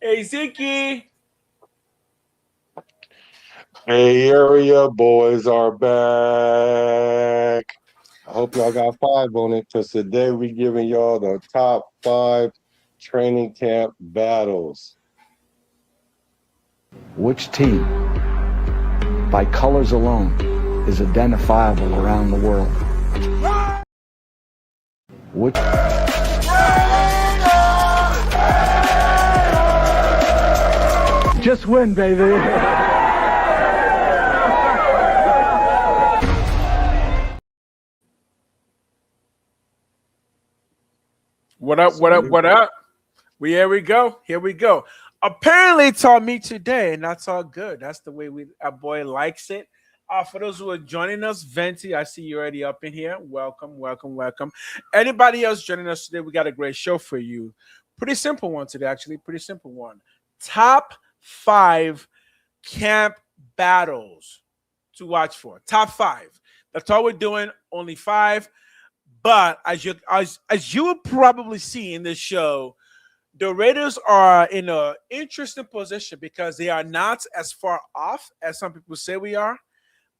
Hey, Ziki. Hey, area boys are back. I hope y'all got five on it because today we giving y'all the top five training camp battles. Which team, by colors alone, is identifiable around the world? Which just win, baby. What up? What up? What up? Here we go. Here we go. Apparently, it's all me today, and that's all good. That's the way our boy likes it. For those who are joining us, Venti, I see you already up in here. Welcome, welcome, welcome. Anybody else joining us today? We got a great show for you. Pretty simple one today, actually. Pretty simple one. Top five camp battles to watch for. Top five. That's all we're doing. Only five. But as you will probably see in this show, the Raiders are in an interesting position because they are not as far off as some people say we are,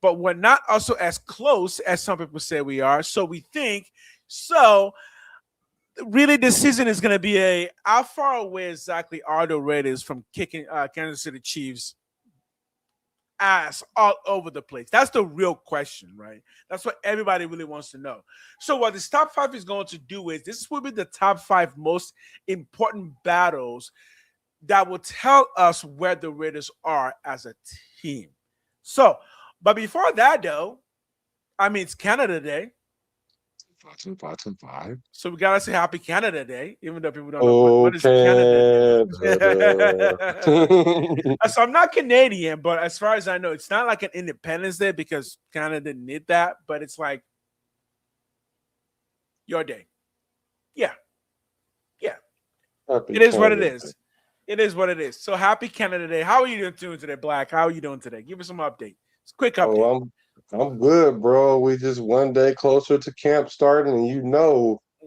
but we're not also as close as some people say we are. So we think so. Really, this season is going to be how far away exactly are the Raiders from kicking Kansas City Chiefs ass all over the place? That's the real question, right? That's what everybody really wants to know. So what this top five is going to do is this will be the top five most important battles that will tell us where the Raiders are as a team. So, but before that though, I mean it's Canada Day. Five. So we gotta say Happy Canada Day, even though people don't know Oh, what is Canada Canada. Day. So I'm not Canadian, but as far as I know, it's not like an Independence Day because Canada didn't need that, but it's like your day. Yeah. Yeah. Happy It is what it Canada. is. It is what it is. So happy Canada Day. How are you doing today, Black? How are you doing today? Give us some update. It's a quick Oh, update. I'm good, bro. We just one day closer to camp starting, and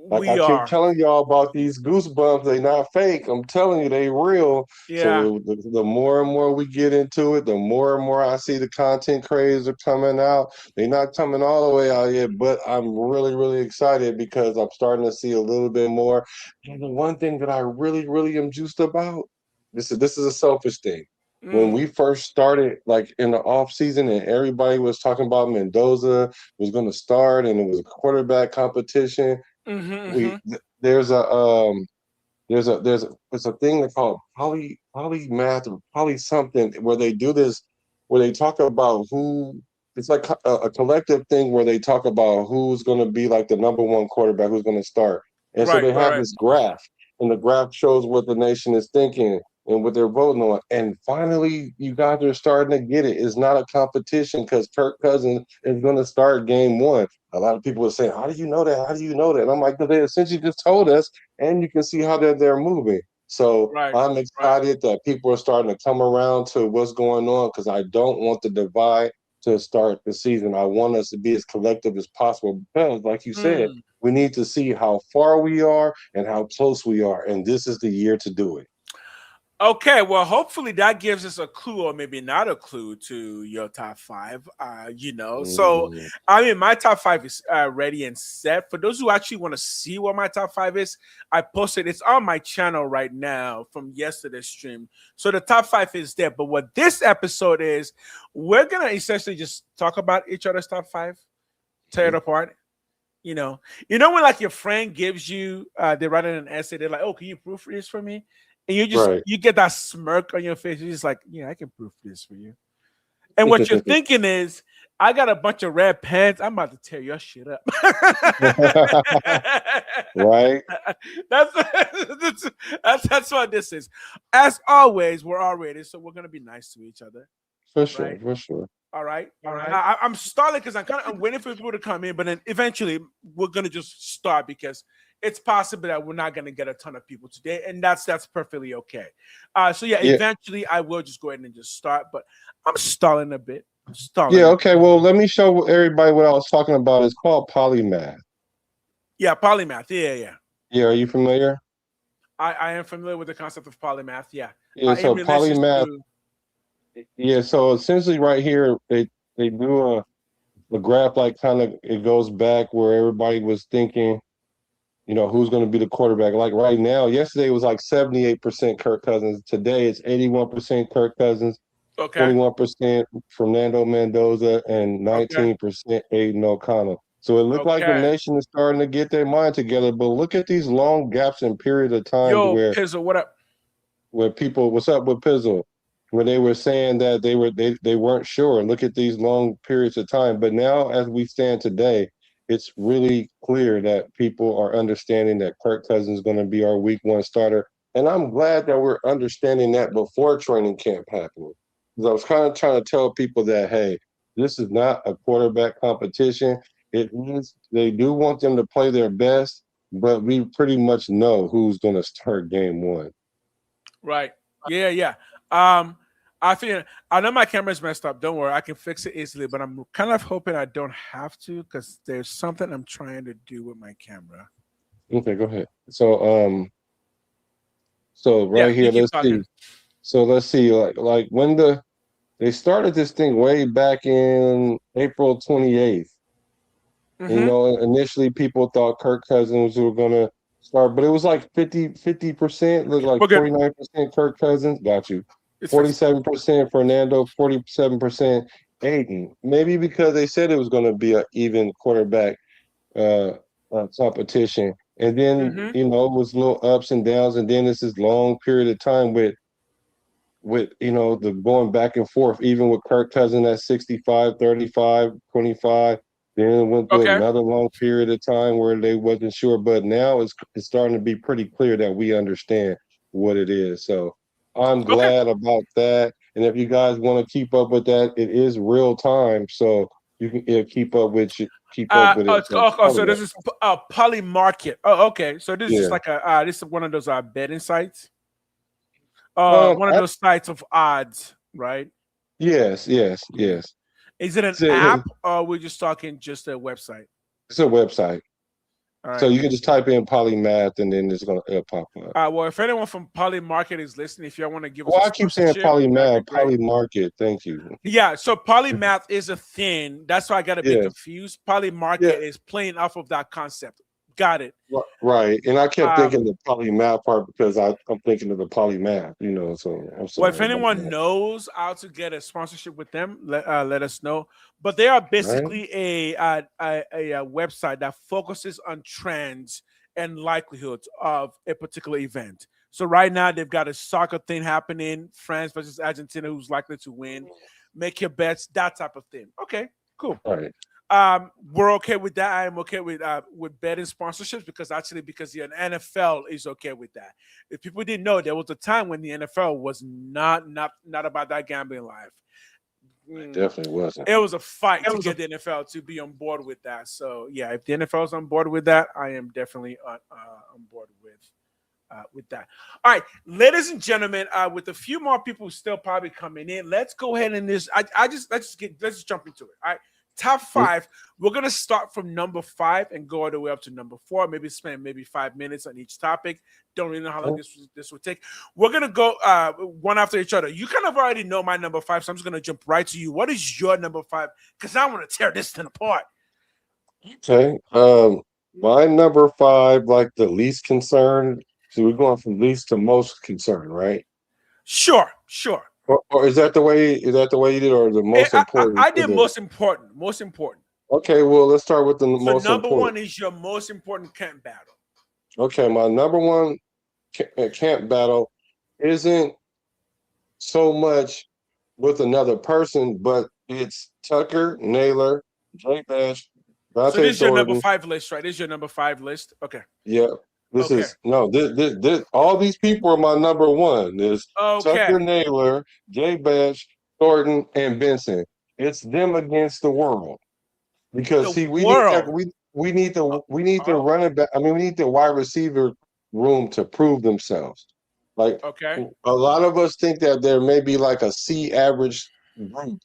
like I We keep are. telling y'all about these goosebumps, they not fake. I'm telling you, they real. Yeah. So the more and more we get into it, the more and more I see the content creators are coming out. They're not coming all the way out yet, but I'm really, really excited because I'm starting to see a little bit more. And the one thing that I really, really am juiced about, this is a selfish thing when Mm. we first started, like in the off season, and everybody was talking about Mendoza was going to start, and it was a quarterback competition. Mm-hmm, We mm-hmm. there's a thing they call polymath or poly something where they do this, where they talk about who. It's like a collective thing where they talk about who's going to be like the number one quarterback, who's going to start, and so Right, they right, have right. this graph, and the graph shows what the nation is thinking and what they're voting on. And finally, you guys are starting to get it. It's not a competition because Kirk Cousins is going to start game one. A lot of people are saying, "How do you know that? How do you know that?" And I'm like, "Because they essentially just told us, and you can see how they're moving." So Right, I'm right. excited that people are starting to come around to what's going on because I don't want the divide to start the season. I want us to be as collective as possible because, like you said, Mm. we need to see how far we are and how close we are, and this is the year to do it. Okay, well, hopefully that gives us a clue, or maybe not a clue, to your top five. So Mhm. I mean, my top five is ready and set. For those who actually want to see what my top five is, I posted it's on my channel right now from yesterday's stream. So the top five is there. But what this episode is, we're gonna essentially just talk about each other's top five, tear it apart. When like your friend gives you, they're writing an essay. They're like, "Oh, can you proofread this for me?" And Right. you get that smirk on your face. You're just like, "Yeah, I can proofread this for you." And what you're thinking is, "I got a bunch of red pens. I'm about to tear your shit up." Right. that's what this is. As always, we're all ready, so we're gonna be nice to each other, For sure. right? For sure. All right. I'm stalling because I'm waiting for people to come in, but then eventually we're gonna just start because it's possible that we're not gonna get a ton of people today, and that's perfectly okay. So yeah, Yeah. eventually I will just go ahead and just start, but I'm stalling a bit. I'm Yeah. stalling a Okay. Well, let me show everybody what I was talking about. It's called polymath. Yeah, polymath. Yeah, yeah. Yeah. Are you familiar? I am familiar with the concept of polymath. Yeah. Yeah, so emulations polymath. to Yeah, so essentially right here they do a graph like kind of it goes back where everybody was thinking, who's going to be the quarterback. Like right now, yesterday it was like 78% Kirk Cousins. Today it's 81% Kirk Cousins, okay, 21% Fernando Mendoza, and okay, 19% Aiden O'Connell. So it looked like the okay. nation is starting to get their mind together. But look at these long gaps in period of times Yo, where Pizzle, what up? people, what's up with Pizzle? Where they were saying that they weren't sure. Look at these long periods of time. But now, as we stand today, it's really clear that people are understanding that Kirk Cousins is going to be our week 1 starter. And I'm glad that we're understanding that before training camp happening. Because I was kind of trying to tell people that, hey, this is not a quarterback competition. It means they do want them to play their best, but we pretty much know who's going to start game 1. Right. Yeah. I think I know my camera's messed up. Don't worry, I can fix it easily. But I'm kind of hoping I don't have to because there's something I'm trying to do with my camera. Okay, go ahead. So Yeah, right you here, keep let's talking. see. So let's see, like when they started this thing way back in April 28th. Mm-hmm. Initially people thought Kirk Cousins were gonna start, but it was like 50%, look like We're good. 49% Kirk Cousins, got you. It's fixed. 47% Fernando, 47% Aiden. Maybe because they said it was gonna be an even quarterback uh, competition. And then, Mm-hmm. it was little ups and downs, and then it's this long period of time with the going back and forth, even with Kirk Cousins at 65, 35, 25. Then went through Okay. another long period of time where they wasn't sure. But now it's starting to be pretty clear that we understand what it is. So I'm Okay. glad about that. And if you guys want to keep up with that, it is real time. So you can keep up with it. So this is Poly Market. Oh, okay. So this is just Yeah. like this is one of those betting sites. Um, One of I, those sites of odds, right? yes, yes, Yeah. yes. Is it an It's app or we're just talking just a website? a website. All So right. you can just type in polymath and then it'll pop up. Well, if anyone from Poly Market is listening, if you want to give us Well, a I keep saying sponsorship, that'd be polymath, great. polymarket. Thank you. Yeah, so polymath is a thing. That's why I got a bit Yes. confused. Polymarket Yeah. is playing off of that concept. Got it. Right. And I kept Um, thinking the polymath part because I'm thinking of the polymath, so I'm well, if sorry about anyone that. knows how to get a sponsorship with them, let us know. But they are Right? basically a website that focuses on trends and likelihoods of a particular event. So right now they've got a soccer thing happening, France versus Argentina, who's likely to win. Make your bets, that type of thing. Okay, cool. Right. We're okay with that. I am okay with betting sponsorships because the NFL is okay with that. If people didn't know, there was a time when the NFL was not about that gambling life. It definitely wasn't. It was a fight to get the NFL to be on board with that. So yeah, if the NFL is on board with that, I am definitely on board with that. All right, ladies and gentlemen, with a few more people still probably coming in, let's go ahead and let's just jump into it. All right. Top 5. We're gonna start from number 5 and go all the way up to number 4. Maybe spend 5 minutes on each topic. Don't really know how long this will take. We're gonna go one after each other. You kind of already know my number 5, so I'm just gonna jump right to you. What is your number 5? Because I want to tear this thing apart. Okay. My number 5, like the least concerned. So we're going from least to most concerned, right? Sure. Or is that the way you did, or the most important? I did most important. Okay, well, let's start with the most number important. 1 is your most important camp battle. Okay, my number 1 camp battle isn't so much with another person, but it's Tucker, Naylor, Jay Bash, Dante So this is your number Thornton. 5 list, right? This is your number 5 list. Okay. Yeah. This all these people are my number 1. There's Tucker, Naylor, Jay Bash, Thornton, and Benson. It's them against the world. Because we need the running back. I mean, we need the wide receiver room to prove themselves. Like a lot of us think that there may be like a C average group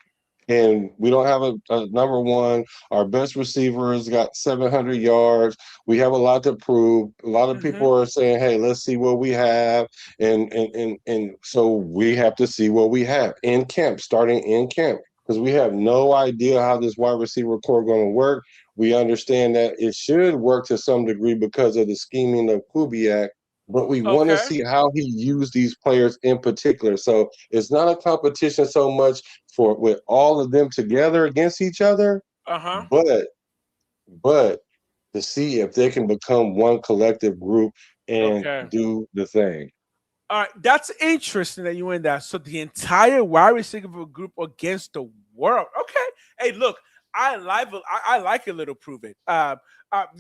and we don't have a number one. Our best receivers got 700 yards. We have a lot to prove. A lot of Mm-hmm. people are saying, "Hey, let's see what we have," and so we have to see what we have in camp, starting in camp, because we have no idea how this wide receiver core going to work. We understand that it should work to some degree because of the scheming of Kubiak, but we want to Okay. see how he used these players in particular. So it's not a competition so much for with all of them together against each other, Uh-huh. but to see if they can become one collective group and Okay. do the thing. All right, that's interesting that you went that. So the entire wide receiver group against the world. Okay. Hey, look, I like a little prove it.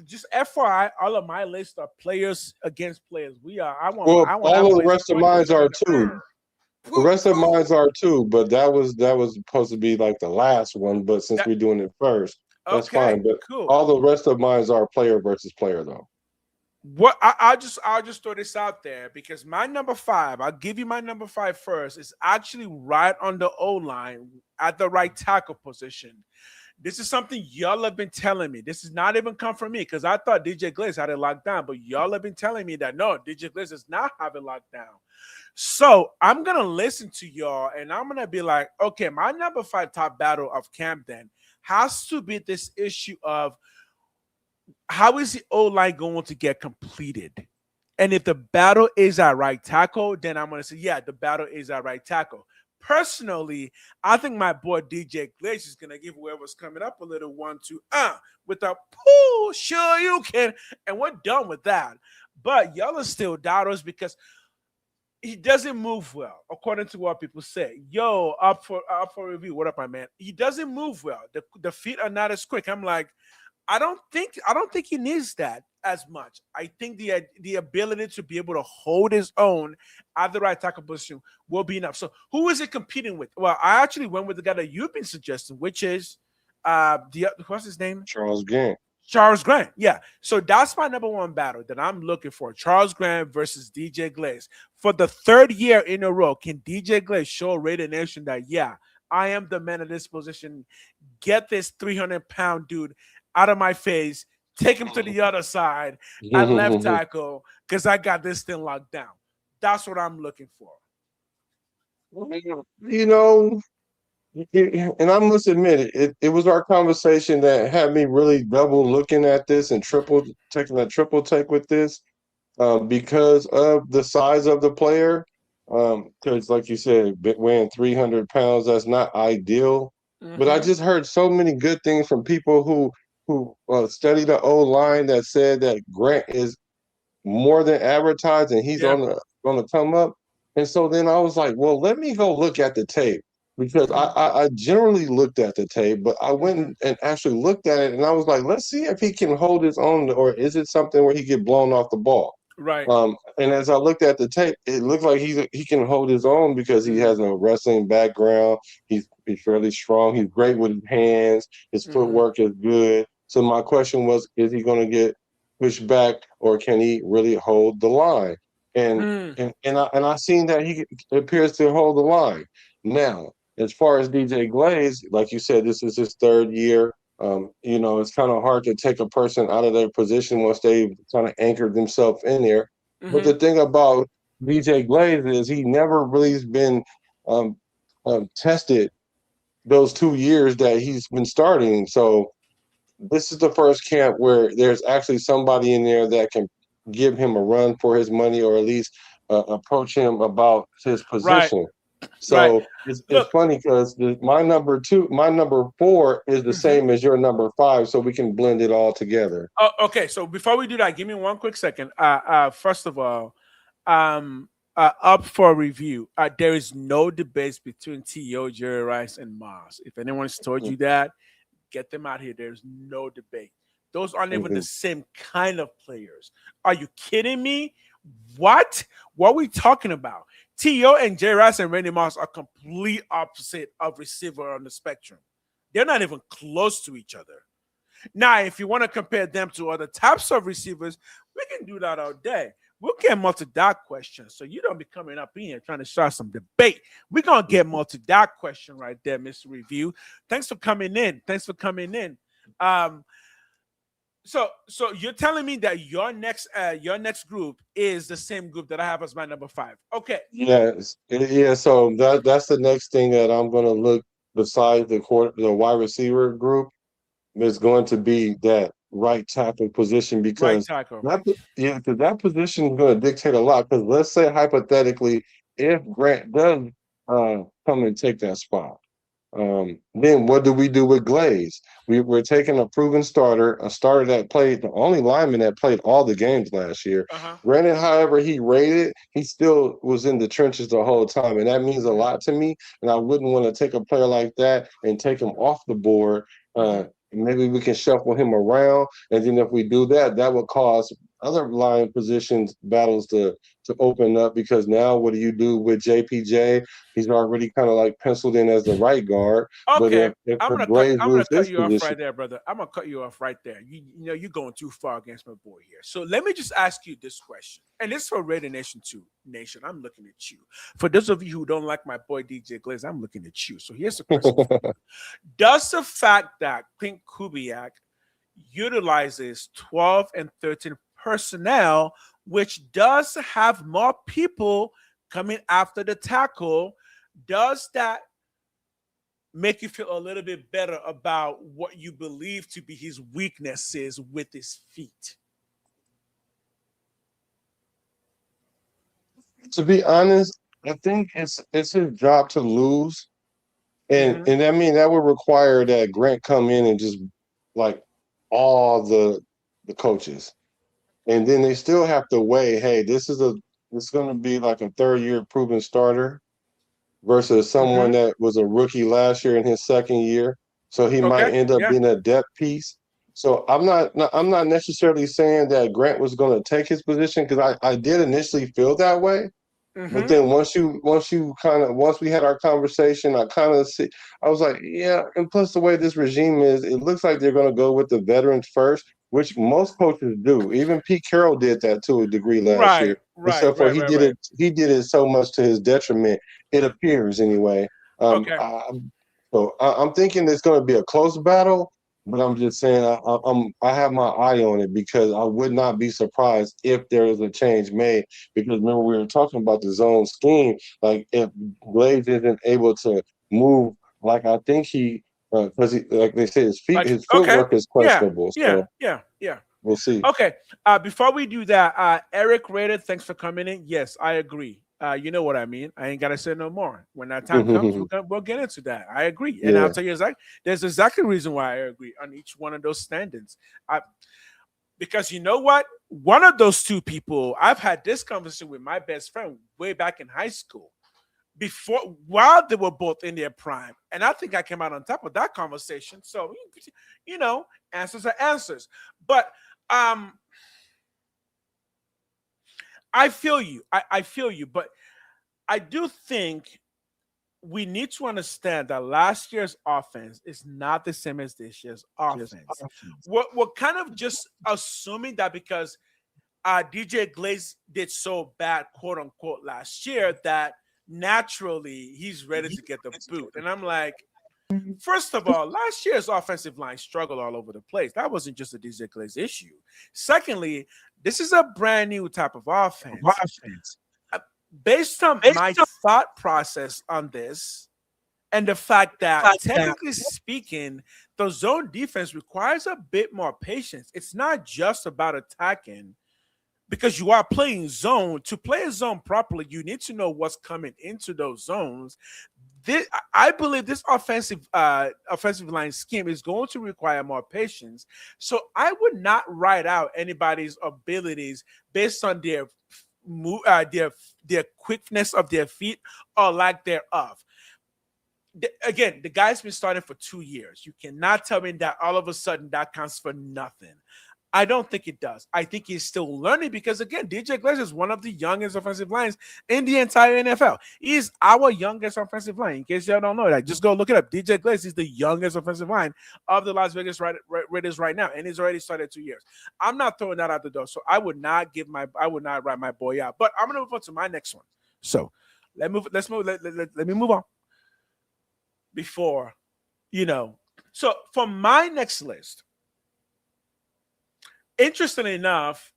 Just FYI, all of my lists are players against players. Well, I want our all of the boys rest of going mine are together. too. The Woo, rest of woo. mine are too, but that was supposed to be like the last one. But since That we're doing it first, that's okay, fine. But cool. all the rest of mine are player versus player, though. What I'll just throw this out there because my number 5, I'll give you my number 5 first, is actually right on the O line at the right tackle position. This is something y'all have been telling me. This has not even come from me because I thought DJ Glaze had it locked down, but y'all have been telling me that no, DJ Glaze does not have it locked down. So I'm gonna listen to y'all and I'm gonna be like, okay, my number 5 top battle of camp then has to be this issue of how is the O line going to get completed? And if the battle is at right tackle, then I'm going to say, yeah, the battle is at right tackle. Personally, I think my boy DJ Glaze is going to give whoever's coming up a little 1-2 with a pull, sure you can. And we're done with that. But y'all are still doubters because he doesn't move well, according to what people say. Yo, up for review. What up, my man? He doesn't move well. The feet are not as quick. I'm like, I don't think he needs that as much. I think the ability to be able to hold his own at the right tackle position will be enough. So who is it competing with? Well, I actually went with the guy that you've been suggesting, which is what's his name? Charles Gant. Charles Grant. Yeah. So that's my number 1 battle that I'm looking for. Charles Grant versus DJ Glaze. For the 3rd year in a row, can DJ Glaze show Raider Nation that, yeah, I am the man of this position. Get this 300-pound dude out of my face. Take him to the other side at left tackle because I got this thing locked down. That's what I'm looking for. You know, and I must admit it was our conversation that had me really double looking at this and taking a triple take with this because of the size of the player. Because, like you said, weighing 300 pounds, that's not ideal. But I Mm-hmm. just heard so many good things from people who study the O line that said that Grant is more than advertised and he's Yeah. on the come up. And so then I was like, well, let me go look at the tape because Mm-hmm. I generally looked at the tape, but I went and actually looked at it and I was like, let's see if he can hold his own or is it something where he get blown off the ball. Right. And as I looked at the tape, it looked like he can hold his own because he has a wrestling background. He's fairly strong. He's great with his hands. His Mm-hmm. footwork is good. So my question was, is he going to get pushed back or can he really hold the line? And Mm. I seen that he appears to hold the line. Now, as far as DJ Glaze, like you said, this is his 3rd year. It's kind of hard to take a person out of their position once they've kind of anchored themselves in there. But Mm-hmm. the thing about DJ Glaze is he never really has been um, tested those 2 years that he's been starting. So this is the first camp where there's actually somebody in there that can give him a run for his money or at least approach him about his Right. position. Right. So it's Look. funny because my number 4 is the Mm-hmm. same as your number 5, so we can blend it all together. Oh, okay. So before we do that, give me one quick second. First of all, up for review. There is no debate between T.O., Jerry Rice, and Mars. If anyone's told you that, get them out here. There's no debate. Those aren't even the Mhm. same kind of players. Are you kidding me? What? What are we talking about? T.O. and Jerry Rice and Randy Moss are complete opposite of receiver on the spectrum. They're not even close to each other. Now, if you want to compare them to other types of receivers, we can do that all day. We'll get multi-dot questions. So you don't be coming up in here trying to start some debate. We're going to get multi-dot question right there, Mr. Review. Thanks for coming in. So you're telling me that your next group is the same group that I have as my number 5. Okay. Yes. Yeah. So that's the next thing that I'm going to look besides the wide receiver group is going to be that right tackle position because because that position is going to dictate a lot. Because let's say hypothetically, if Grant does come and take that spot, then what do we do with Glaze? We're taking a proven starter, a starter that played the only lineman that played all the games last year. Granted, however, he still was in the trenches the whole time, and that means a lot to me. And I wouldn't want to take a player like that and take him off the board. Maybe we can shuffle him around, and then if we do that, that would cause other line positions battles to open up because now what do you do with JPJ? He's already kind of like penciled in as the right guard. Okay, but if I'm gonna cut you off right there, brother. I'm gonna cut you off right there. You know you're going too far against my boy here. So let me just ask you this question, and this is for Raider Nation 2 Nation. I'm looking at you. For those of you who don't like my boy DJ Glaze, I'm looking at you. So here's the question: does the fact that Clint Kubiak utilizes 12 and 13 personnel, which does have more people coming after the tackle, does that make you feel a little bit better about what you believe to be his weaknesses with his feet? To be honest, I think it's his job to lose. And I mean that would require that Grant come in and just like all the coaches. And then they still have to weigh, hey, this is going to be like a third-year proven starter versus someone that was a rookie last year in his second year. So he might end up being a depth piece. So I'm not necessarily saying that Grant was going to take his position because I did initially feel that way. But then once we had our conversation, I was like, yeah. And plus the way this regime is, it looks like they're going to go with the veterans first, which most coaches do. Even Pete Carroll did that to a degree last year. Except for he did it so much to his detriment. It appears anyway. So I'm thinking it's going to be a close battle. But I'm just saying I have my eye on it because I would not be surprised if there is a change made. Because remember we were talking about the zone scheme. Like if Glaze isn't able to move, like I think because like they say his footwork is questionable. Yeah. We'll see. Okay. Before we do that, Eric Rader, thanks for coming in. Yes, I agree. You know what I mean. I ain't gotta say no more. When that time comes, we'll get into that. I agree, and I'll tell you there's exactly a reason why I agree on each one of those standings. Because you know what, one of those two people, I've had this conversation with my best friend way back in high school, while they were both in their prime, and I think I came out on top of that conversation. So you know, answers are answers, but I feel you. I feel you, but I do think we need to understand that last year's offense is not the same as this year's offense. We're kind of just assuming that because DJ Glaze did so bad, quote unquote, last year, that naturally he's ready to get the boot. And I'm like, first of all, last year's offensive line struggled all over the place. That wasn't just a DJ Glaze issue. Secondly, this is a brand new type of offense. Based on my thought process on this, and the fact that technically speaking, the zone defense requires a bit more patience. It's not just about attacking, because you are playing zone. To play a zone properly, you need to know what's coming into those zones. I believe this offensive line scheme is going to require more patience. So I would not write out anybody's abilities based on their quickness of their feet or lack thereof. Again, the guy's been starting for 2 years. You cannot tell me that all of a sudden that counts for nothing. I don't think it does. I think he's still learning because, again, DJ Glazer is one of the youngest offensive lines in the entire NFL. He's our youngest offensive line. In case y'all don't know that, just go look it up. DJ Glazer is the youngest offensive line of the Las Vegas Raiders right now, and he's already started 2 years. I'm not throwing that out the door, so I would not write my boy out. But I'm gonna move on to my next one. So let me move on before So for my next list. Interestingly enough,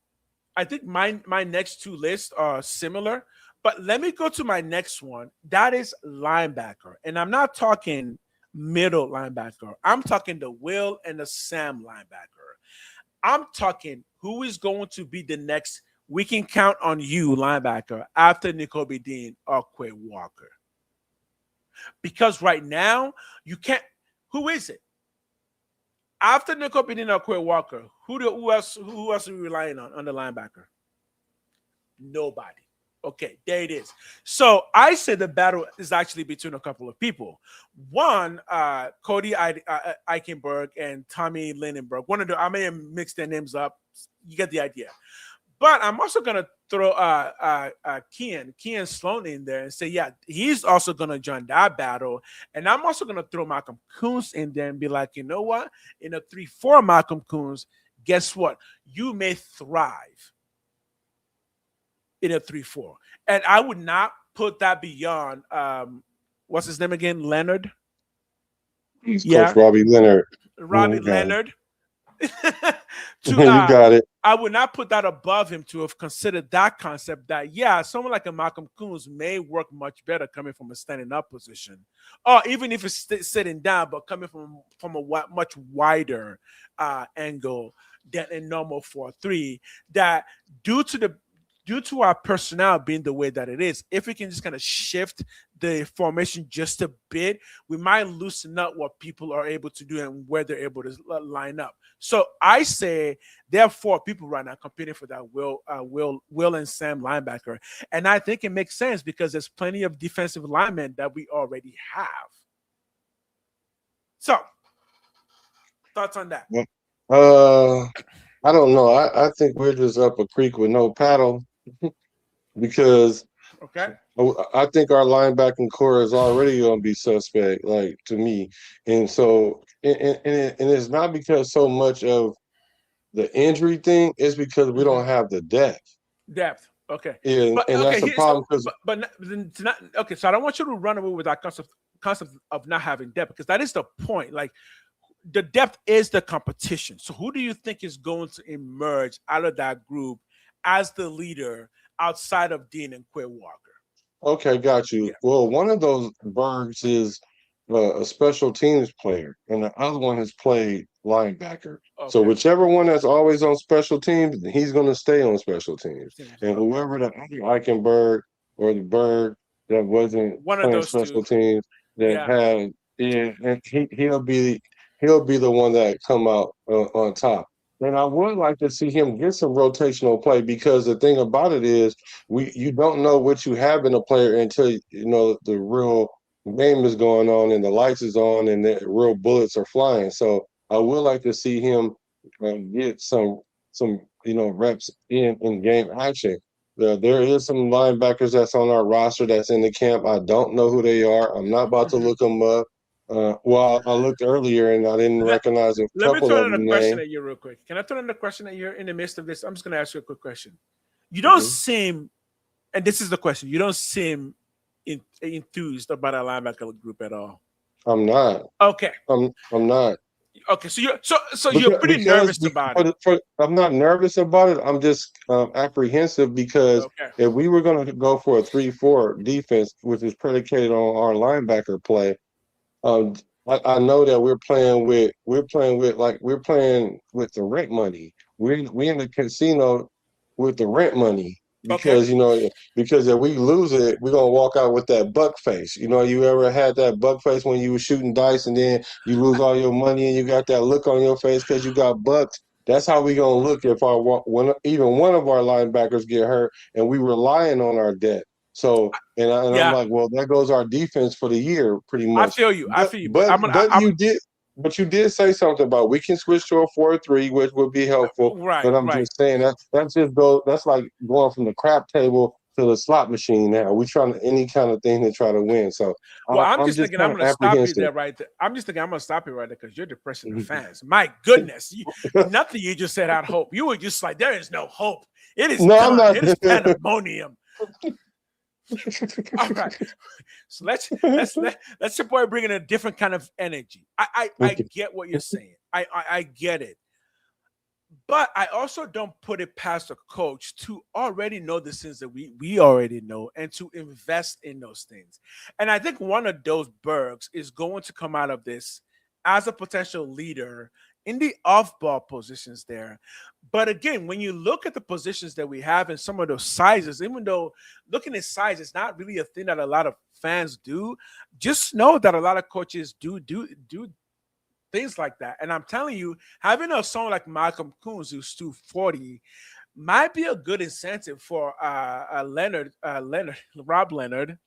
I think my next two lists are similar, but let me go to my next one. That is linebacker. And I'm not talking middle linebacker. I'm talking the Will and the Sam linebacker. I'm talking who is going to be the next we can count on you linebacker after Nakobe Dean or Quay Walker. Because right now, you can't. Who is it? After Nakobe Dean or Quay Walker, who else are we relying on the linebacker? Nobody. Okay, there it is. So I say the battle is actually between a couple of people. One, Cody Eichenberg and Tommy Lindenberg. I may have mixed their names up. You get the idea. But I'm also going to throw Kean Sloan in there and say, yeah, he's also going to join that battle. And I'm also going to throw Malcolm Koonce in there and be like, you know what? In a 3-4 Malcolm Koonce, guess what? You may thrive in a 3-4. And I would not put that beyond, what's his name again? Leonard? Coach Robbie Leonard. Robbie Leonard. You got it. I would not put that above him to have considered that concept that, yeah, someone like a Malcolm Koonce may work much better coming from a standing up position, or even if it's sitting down, but coming from a much wider angle than a normal 4-3. That due to our personnel being the way that it is, if we can just kind of shift the formation just a bit, we might loosen up what people are able to do and where they're able to line up. So I say there are 4 people right now competing for that Will and Sam linebacker. And I think it makes sense because there's plenty of defensive linemen that we already have. So, thoughts on that? I don't know. I think we're just up a creek with no paddle. Because I think our linebacking core is already going to be suspect, like, to me. And so, and it's not because so much of the injury thing, it's because we don't have the depth. Okay. And that's the problem. Okay, so I don't want you to run away with that concept of not having depth, because that is the point. Like, the depth is the competition. So who do you think is going to emerge out of that group as the leader outside of Dean and Quay Walker? Okay, got you. Yeah. Well, one of those Bergs is a special teams player, and the other one has played linebacker. Okay. So whichever one that's always on special teams, he's going to stay on special teams. And whoever the other Eichenberg or the Berg that wasn't one playing of those special two teams that had, and he'll be the one that come out on top. And I would like to see him get some rotational play, because the thing about it is you don't know what you have in a player until the real game is going on and the lights is on and the real bullets are flying. So I would like to see him get some reps in game action. There is some linebackers that's on our roster that's in the camp. I don't know who they are. I'm not about to look them up. Well, I looked earlier and I didn't recognize a couple of them. Let me throw in a question at you real quick. Can I throw in a question at you in the midst of this? I'm just going to ask you a quick question. You don't seem, and this is the question, you don't seem enthused about our linebacker group at all. I'm not. Okay. I'm not. Okay, so you're pretty nervous about it. I'm not nervous about it. I'm just apprehensive because if we were going to go for a 3-4 defense, which is predicated on our linebacker play, I know that we're playing with the rent money. We're in the casino with the rent money, because because if we lose it, we're gonna walk out with that buck face. You ever had that buck face when you were shooting dice and then you lose all your money and you got that look on your face because you got bucked? That's how we gonna look if even one of our linebackers get hurt and we relying on our debt. So I'm like, well, there goes our defense for the year, pretty much. I feel you. But But you did say something about we can switch to a 4-3, which would be helpful. Right, But I'm right. just saying that's just go. That's like going from the crap table to the slot machine. Now we trying to any kind of thing to try to win. So Well, I'm I'm just just thinking I'm kind of going to stop you apprehensive. there right there. I'm just thinking I'm going to stop you right there because you're depressing the fans. My goodness. Nothing you just said had hope. You were just like, there is no hope. It is No, I'm done. not. It is pandemonium. All right. So let's your boy bring in a different kind of energy. I get what you're saying. I get it. But I also don't put it past a coach to already know the things that we already know and to invest in those things. And I think one of those Bergs is going to come out of this as a potential leader in the off-ball positions there. But again, when you look at the positions that we have in some of those sizes, even though looking at size is not really a thing that a lot of fans do, just know that a lot of coaches do things like that. And I'm telling you, having a someone like Malcolm Coons who's 240 might be a good incentive for Rob Leonard.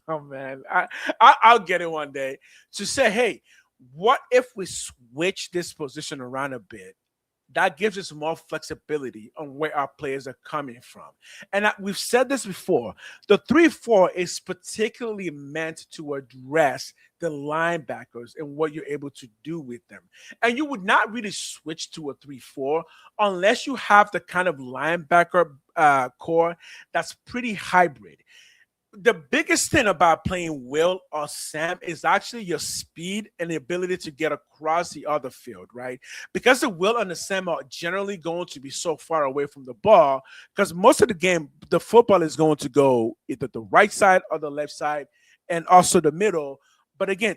Oh man, I'll get it one day to say, hey, what if we switch this position around a bit? That gives us more flexibility on where our players are coming from. And we've said this before. The 3-4 is particularly meant to address the linebackers and what you're able to do with them. And you would not really switch to a 3-4 unless you have the kind of linebacker core that's pretty hybrid. The biggest thing about playing Will or Sam is actually your speed and the ability to get across the other field, right? Because the Will and the Sam are generally going to be so far away from the ball, because most of the game, the football is going to go either the right side or the left side and also the middle. But again,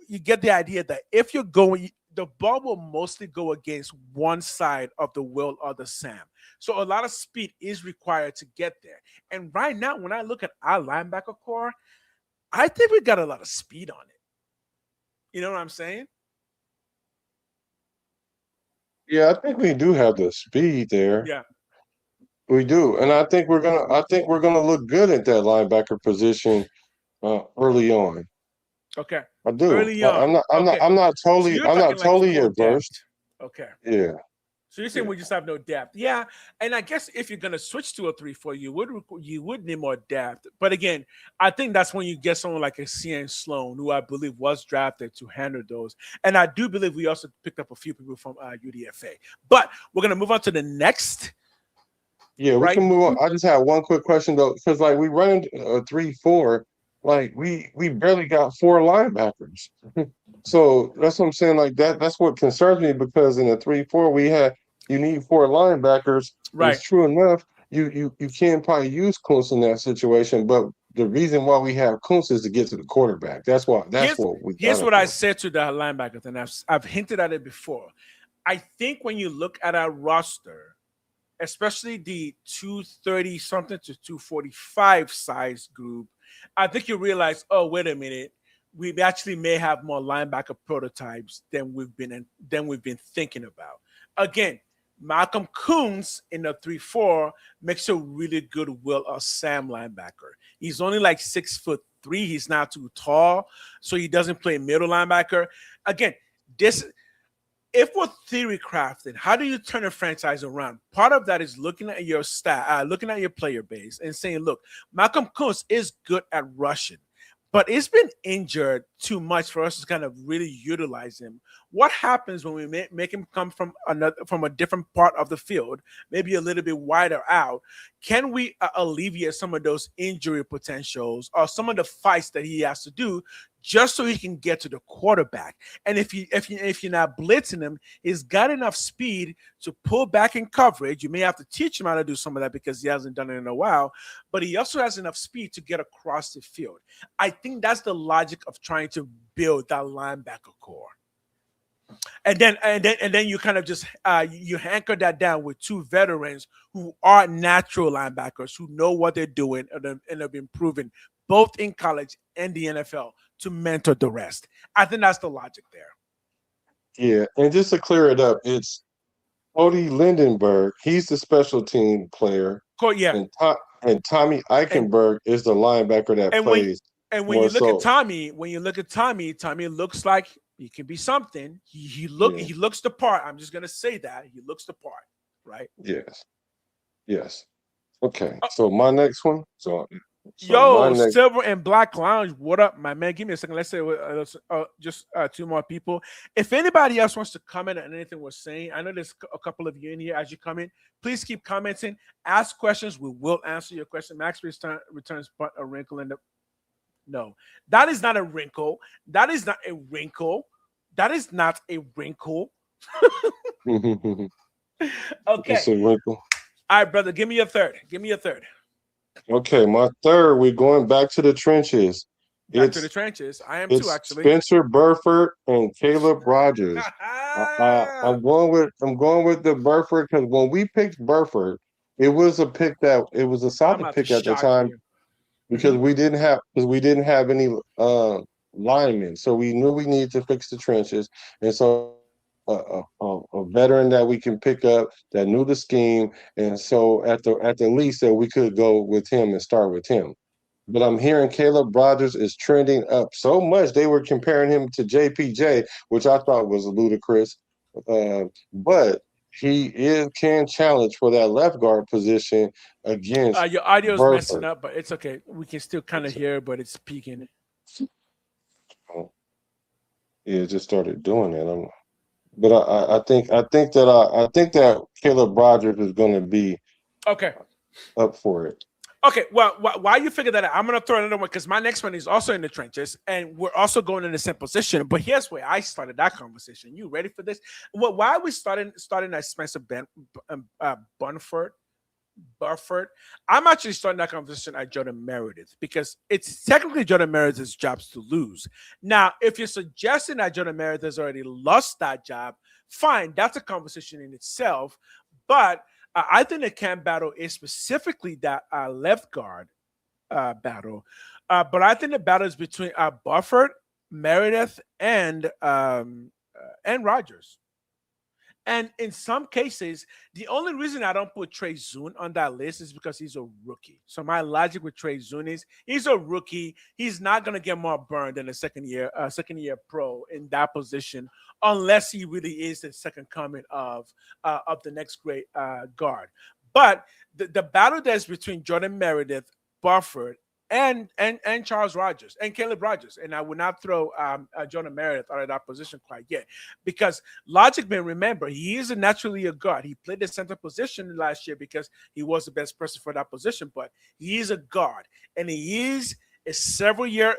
you get the idea that if you're going, the ball will mostly go against one side of the Will or the Sam. So a lot of speed is required to get there. And right now, when I look at our linebacker core, I think we got a lot of speed on it. You know what I'm saying? Yeah, I think we do have the speed there. Yeah. We do, and I think we're gonna look good at that linebacker position early on. Okay. I do. Early on. I'm not So totally you're talking like no adverse. depth. Okay. Yeah. So you're saying we just have no depth. Yeah. And I guess if you're gonna switch to a 3-4, you would need more depth. But again, I think that's when you get someone like a CN Sloan, who I believe was drafted to handle those. And I do believe we also picked up a few people from UDFA. But we're gonna move on to the next. Yeah, we can move on. I just have one quick question though, because like we run a 3-4, like we barely got 4 linebackers. So that's what I'm saying. Like that's what concerns me, because in a 3-4 you need 4 linebackers. Right. It's true enough. You can probably use Kuntz in that situation, but the reason why we have Kuntz is to get to the quarterback. Here's what I said to the linebackers, and I've hinted at it before. I think when you look at our roster, especially the 230 something to 245 size group, I think you realize, oh, wait a minute, we actually may have more linebacker prototypes than we've been thinking about. Again, Malcolm Coons in the 3-4 makes a really good Will or Sam linebacker. He's only like 6'3". He's not too tall, so he doesn't play middle linebacker. Again, if we're theory crafting, how do you turn a franchise around? Part of that is looking at your looking at your player base and saying, look, Malcolm Coons is good at rushing, but it's been injured too much for us to kind of really utilize him. What happens when we make him come from a different part of the field, maybe a little bit wider out? Can we alleviate some of those injury potentials or some of the fights that he has to do just so he can get to the quarterback? And if you're not blitzing him, he's got enough speed to pull back in coverage. You may have to teach him how to do some of that because he hasn't done it in a while, but he also has enough speed to get across the field. I think that's the logic of trying to build that linebacker core. And then you kind of just you anchor that down with 2 veterans who are natural linebackers who know what they're doing and have been proven both in college and the NFL to mentor the rest. I think that's the logic there. Yeah, and just to clear it up, it's Cody Lindenberg. He's the special team player. Yeah. And Tommy Eichenberg is the linebacker that plays. And when you look at Tommy, Tommy looks like He can be something. He Yeah. looks the part. I'm just gonna say that he looks the part, right? Yes. Yes. Okay. Uh, So my next one. So my Yo, next. Silver and Black Lounge, what up, my man? Give me a second. Let's say just two more people. If anybody else wants to comment on anything we're saying, I know there's a couple of you in here. As you come in, please keep commenting. Ask questions. We will answer your question. Max returns but a wrinkle in the. No, that is not a wrinkle. That is not a wrinkle. That is not a wrinkle. Okay. It's a wrinkle. All right, brother. Give me a third. Give me a third. Okay, my third. We're going back to the trenches. Back to the trenches. I am too, It's actually. Spencer Burford and Caleb Rogers. I'm going with the Burford because when we picked Burford, it was a solid pick at the time because we didn't have any linemen, so we knew we needed to fix the trenches, and so a veteran that we can pick up that knew the scheme, and so at the least that we could go with him and start with him. But I'm hearing Caleb Rogers is trending up so much. They were comparing him to JPJ, which I thought was ludicrous. But can challenge for that left guard position against your audio is Burford. messing up, but it's okay. We can still kind of hear, but it's peaking. Yeah, it just started doing it. But I think that Caleb Rogers is going to be Okay. up for it. Okay, well, while you figure that out, I'm going to throw another one because my next one is also in the trenches, and we're also going in the same position. But here's where I started that conversation. You ready for this? Well, why are we starting at Spencer Burford? I'm actually starting that conversation at Jordan Meredith because it's technically Jordan Meredith's jobs to lose. Now, if you're suggesting that Jordan Meredith has already lost that job, fine, that's a conversation in itself. But I think the camp battle is specifically that left guard battle. But I think the battle is between Burford, Meredith, and Rogers. And in some cases, the only reason I don't put Trey Zune on that list is because he's a rookie. So my logic with Trey Zune is he's a rookie. He's not going to get more burned than a second year pro in that position, unless he really is the second coming of the next great guard. But the battle that's between Jordan Meredith, Burford, and Charles Rogers and Caleb Rogers, and I would not throw Jordan Meredith out of that position quite yet, because Logic Man, remember, he is naturally a guard. He played the center position last year because he was the best person for that position, but he is a guard, and he is a several year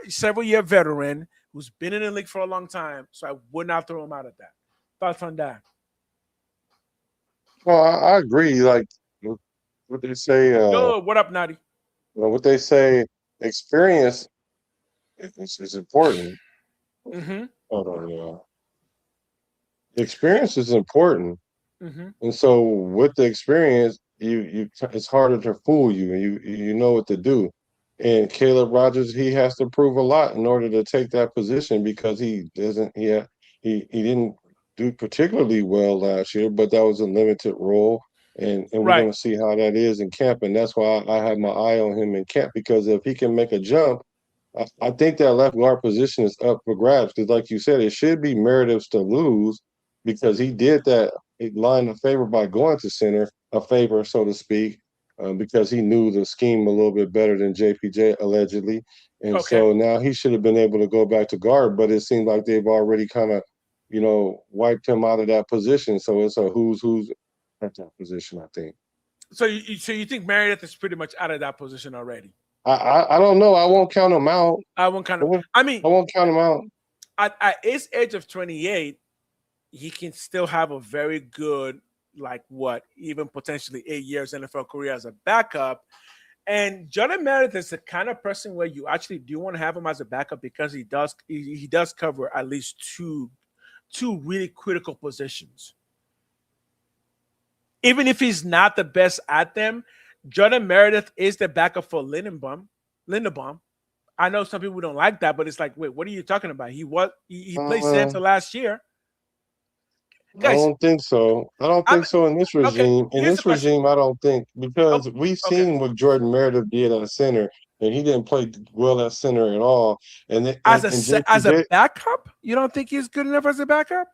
veteran who's been in the league for a long time. So I would not throw him out of that. Thoughts on that? Well, I agree. Like what they say. Yo, what up, Natty? What they say. Experience is important. Mm-hmm. Hold on, y'all. Experience is important, and so with the experience, it's harder to fool you, and you know what to do. And Caleb Rogers, he has to prove a lot in order to take that position because he didn't do particularly well last year, but that was a limited role. And we're going to see how that is in camp. And that's why I have my eye on him in camp, because if he can make a jump, I think that left guard position is up for grabs. Because like you said, it should be Meredith's to lose because he did that line of favor by going to center, a favor, so to speak, because he knew the scheme a little bit better than JPJ allegedly. And so now he should have been able to go back to guard, but it seems like they've already kind of, wiped him out of that position. So it's a who's at that position, I think. So you think Meredith is pretty much out of that position already? I don't know. I won't count him out. I won't count him. I won't count him out. At his age of 28, he can still have a very good, even potentially 8 years NFL career as a backup. And Jordan Meredith is the kind of person where you actually do want to have him as a backup because he does cover at least two really critical positions. Even if he's not the best at them, Jordan Meredith is the backup for Linderbaum. I know some people don't like that, but it's like, wait, what are you talking about? He played center last year. I Guys, don't think so. I don't I'm think so in this okay. regime. In Here's the this question. regime, I don't think Oh, because we've okay. seen what Jordan Meredith did at center, and he didn't play well at center at all. And As a JPJ, backup, you don't think he's good enough as a backup?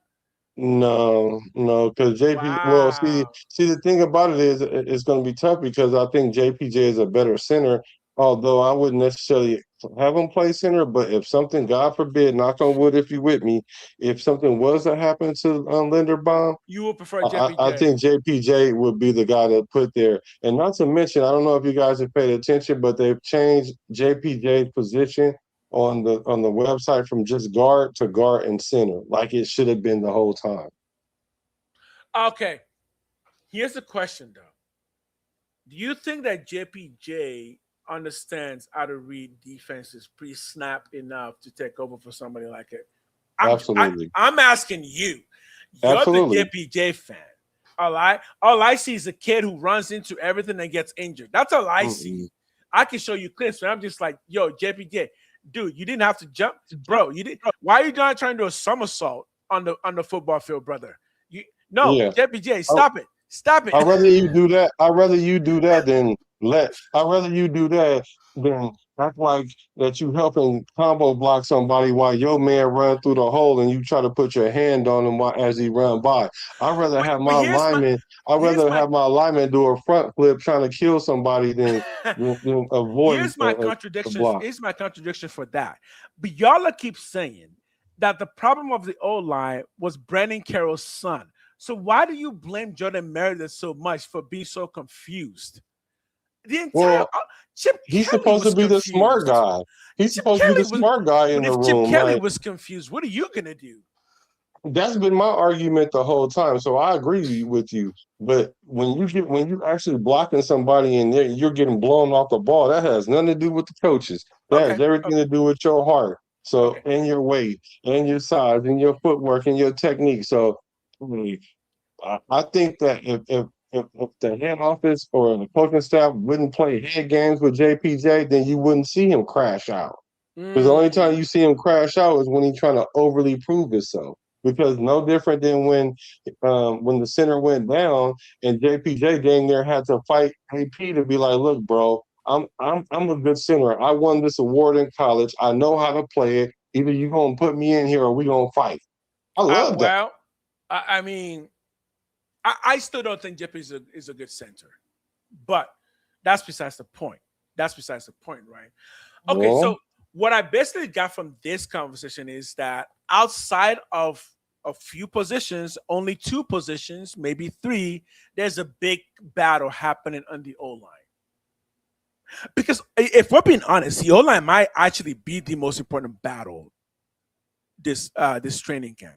no, because JP. Well, Wow. see, the thing about it is, it's going to be tough because I think JPJ is a better center. Although I wouldn't necessarily have him play center, but if something, God forbid, knock on wood, if you with me, if something was to happen to Linderbaum, You would prefer I JPJ. think JPJ would be the guy to put there. And not to mention, I don't know if you guys have paid attention, but they've changed JPJ's position on the website from just guard to guard and center, like it should have been the whole time. Okay. Here's the question though. Do you think that JPJ understands how to read defenses pre-snap enough to take over for somebody like it? Absolutely. I'm asking you. You're Absolutely. the JPJ fan. All right. All I see is a kid who runs into everything and gets injured. That's all I see. I can show you clips, and I'm just like, yo, JPJ, dude, you didn't have to jump, bro. You didn't. Why are you not trying to do a somersault on the football field, brother? Yeah. JPJ, stop it. Stop it. I'd rather you do that. I'd rather you do that than I'd rather you do that than act like that you helping combo block somebody while your man run through the hole and you try to put your hand on him as he run by. I'd rather have But my lineman. I'd here's rather my have my lineman do a front flip trying to kill somebody than avoid here's my the contradiction. block. Here's my contradiction for that. But y'all keep saying that the problem of the O-line was Brandon Carroll's son. So why do you blame Jordan Meredith so much for being so confused? The entire Well, Chip he's Kelly supposed was to be the confused. smart guy. He's Chip supposed to be Kelly the smart guy in But the if Chip room. Kelly Like, was confused, what are you gonna do? that's been my argument the whole time. So I agree with you. But when you actually blocking somebody and you're getting blown off the ball, that has nothing to do with the coaches. That has Okay, everything to do with your heart. So okay. and your weight and your size and your footwork and your technique. So I think that if the head office or the coaching staff wouldn't play head games with JPJ, then you wouldn't see him crash out. Because the only time you see him crash out is when he's trying to overly prove himself. Because no different than when the center went down and JPJ dang near had to fight AP to be like, look, bro, I'm a good center. I won this award in college. I know how to play it. Either you gonna put me in here or we gonna fight. I love that. Well, I mean, I still don't think Jeff is a good center, but that's besides the point. That's besides the point, right? Okay, Well, so what I basically got from this conversation is that outside of a few positions, only 2 positions, maybe 3, there's a big battle happening on the O line. Because if we're being honest, the O line might actually be the most important battle this training camp.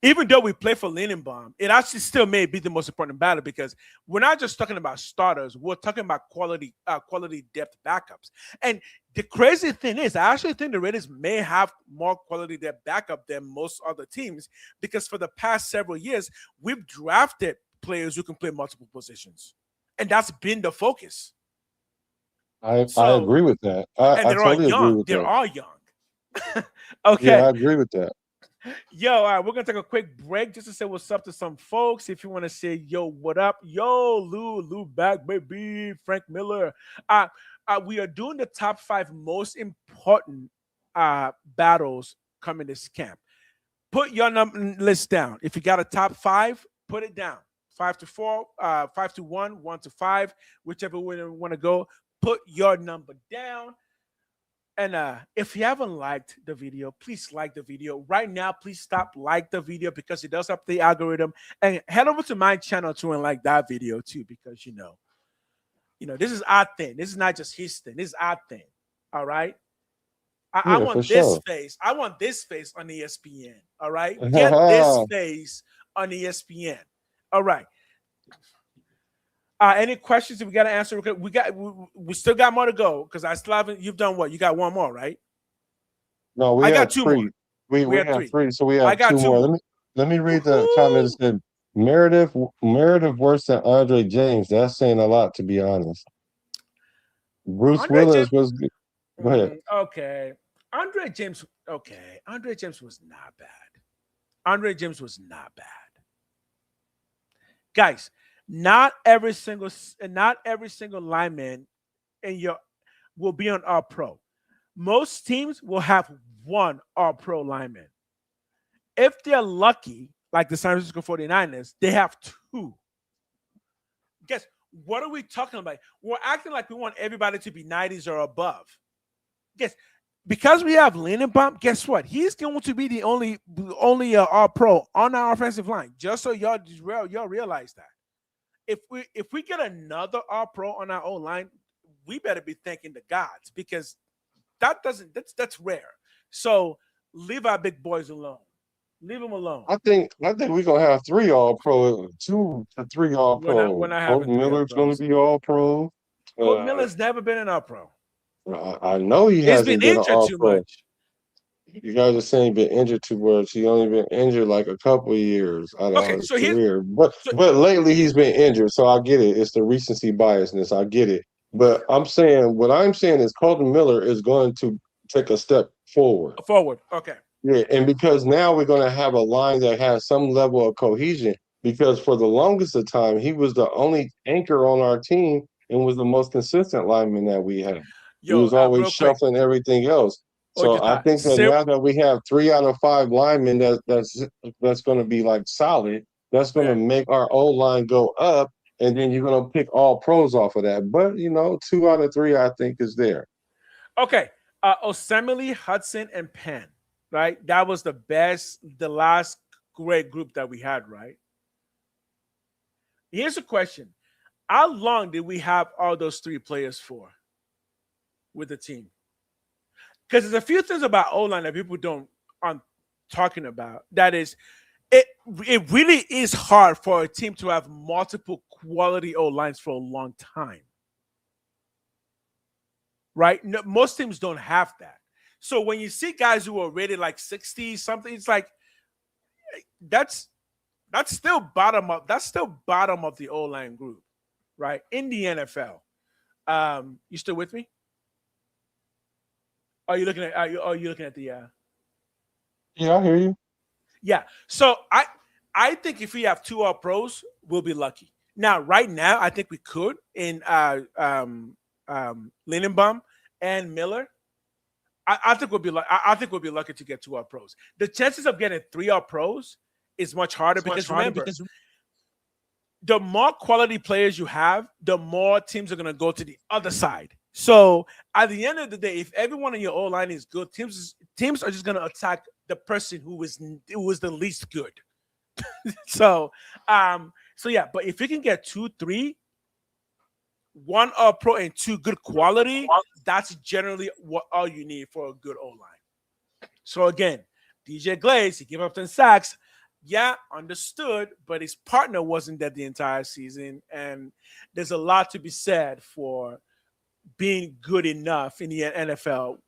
Even though we play for Linenbaum, it actually still may be the most important battle because we're not just talking about starters; we're talking about quality depth backups. And the crazy thing is, I actually think the Raiders may have more quality depth backup than most other teams because for the past several years, we've drafted players who can play multiple positions, and that's been the focus. I So, agree with that. and I they're all totally agree young. with They're that. all young. Yeah, Okay. I agree with that. Yo, all right, we're gonna take a quick break just to say what's up to some folks. If you want to say, yo, what up? Yo, Lou back, baby. Frank Miller. We are doing the top 5 most important battles coming this camp. Put your list down. If you got a top 5, put it down. 5 to 4, 5 to 1, 1 to 5, whichever way you want to go. Put your number down. And if you haven't liked the video, please like the video right now. Please stop like the video because it does up the algorithm. And head over to my channel too and like that video too because you know this is our thing. This is not just his thing. This is our thing. All right. I Yeah, for want this sure. face. I want this face on ESPN. All right. Get this face on ESPN. All right. Any questions we got to answer? We still got more to go because I still haven't. You've done what? You got one more, right? No, we I have got 2 3. more. We have have 3. 3, so we I have got 2 2 more. more. Let me read the comment. It said Meredith worse than Andre James. That's saying a lot, to be honest. Bruce Andre Willis James. was good. Go ahead. Okay. Andre James. Okay. Andre James was not bad. Andre James was not bad. Guys, not every single lineman in your will be on All Pro. Most teams will have one All Pro lineman. If they're lucky, like the San Francisco 49ers, they have two. Guess what are we talking about? We're acting like we want everybody to be 90s or above. Guess because we have Lindenbaum, guess what? He's going to be the only All Pro on our offensive line. Just so y'all realize that. If we get another All Pro on our own line, we better be thanking the gods, because that's rare. So leave our big boys alone. Leave them alone. I think we're gonna have 3 All Pro, 2 to 3 All Pro. We're not having Colton Miller's gonna be All Pro. Colton Miller's never been an All Pro. I know he hasn't been been injured All too Pro. much. You guys are saying been injured too much. He only been injured like a couple of years out of his career. But lately he's been injured, so I get it. It's the recency biasness. I get it. But what I'm saying is Colton Miller is going to take a step forward. Okay. Yeah, and because now we're going to have a line that has some level of cohesion, because for the longest of time, he was the only anchor on our team and was the most consistent lineman that we had. He was always shuffling everything else. So I think that now that we have 3 out of 5 linemen that's going to be like solid, that's going to make our O-line go up, and then you're going to pick all pros off of that. But, 2 out of 3, I think, is there. Okay. Osemele, Hudson, and Penn, right? That was the last great group that we had, right? Here's a question. How long did we have all those 3 players for with the team? Because there's a few things about O-line that people aren't talking about. That is, it really is hard for a team to have multiple quality O-lines for a long time. Right? No, most teams don't have that. So when you see guys who are rated like 60 something, it's like that's still bottom of the O-line group, right? In the NFL. You still with me? Are you looking at the Yeah, I hear you. Yeah. So I think if we have 2 All Pros, we'll be lucky. Now, right now, I think we could in Lindenbaum and Miller. I think we'll be lucky to get 2 All Pros. The chances of getting 3 All Pros is much harder because the more quality players you have, the more teams are going to go to the other side. So at the end of the day, if everyone in your O-line is good, teams are just going to attack the person who was the least good. So yeah, but if you can get 2, 3, 1 All Pro and 2 good quality, that's generally all you need for a good O-line. So again, DJ Glaze, he gave up 10 sacks. Yeah, understood, but his partner wasn't there the entire season, and there's a lot to be said for being good enough in the NFL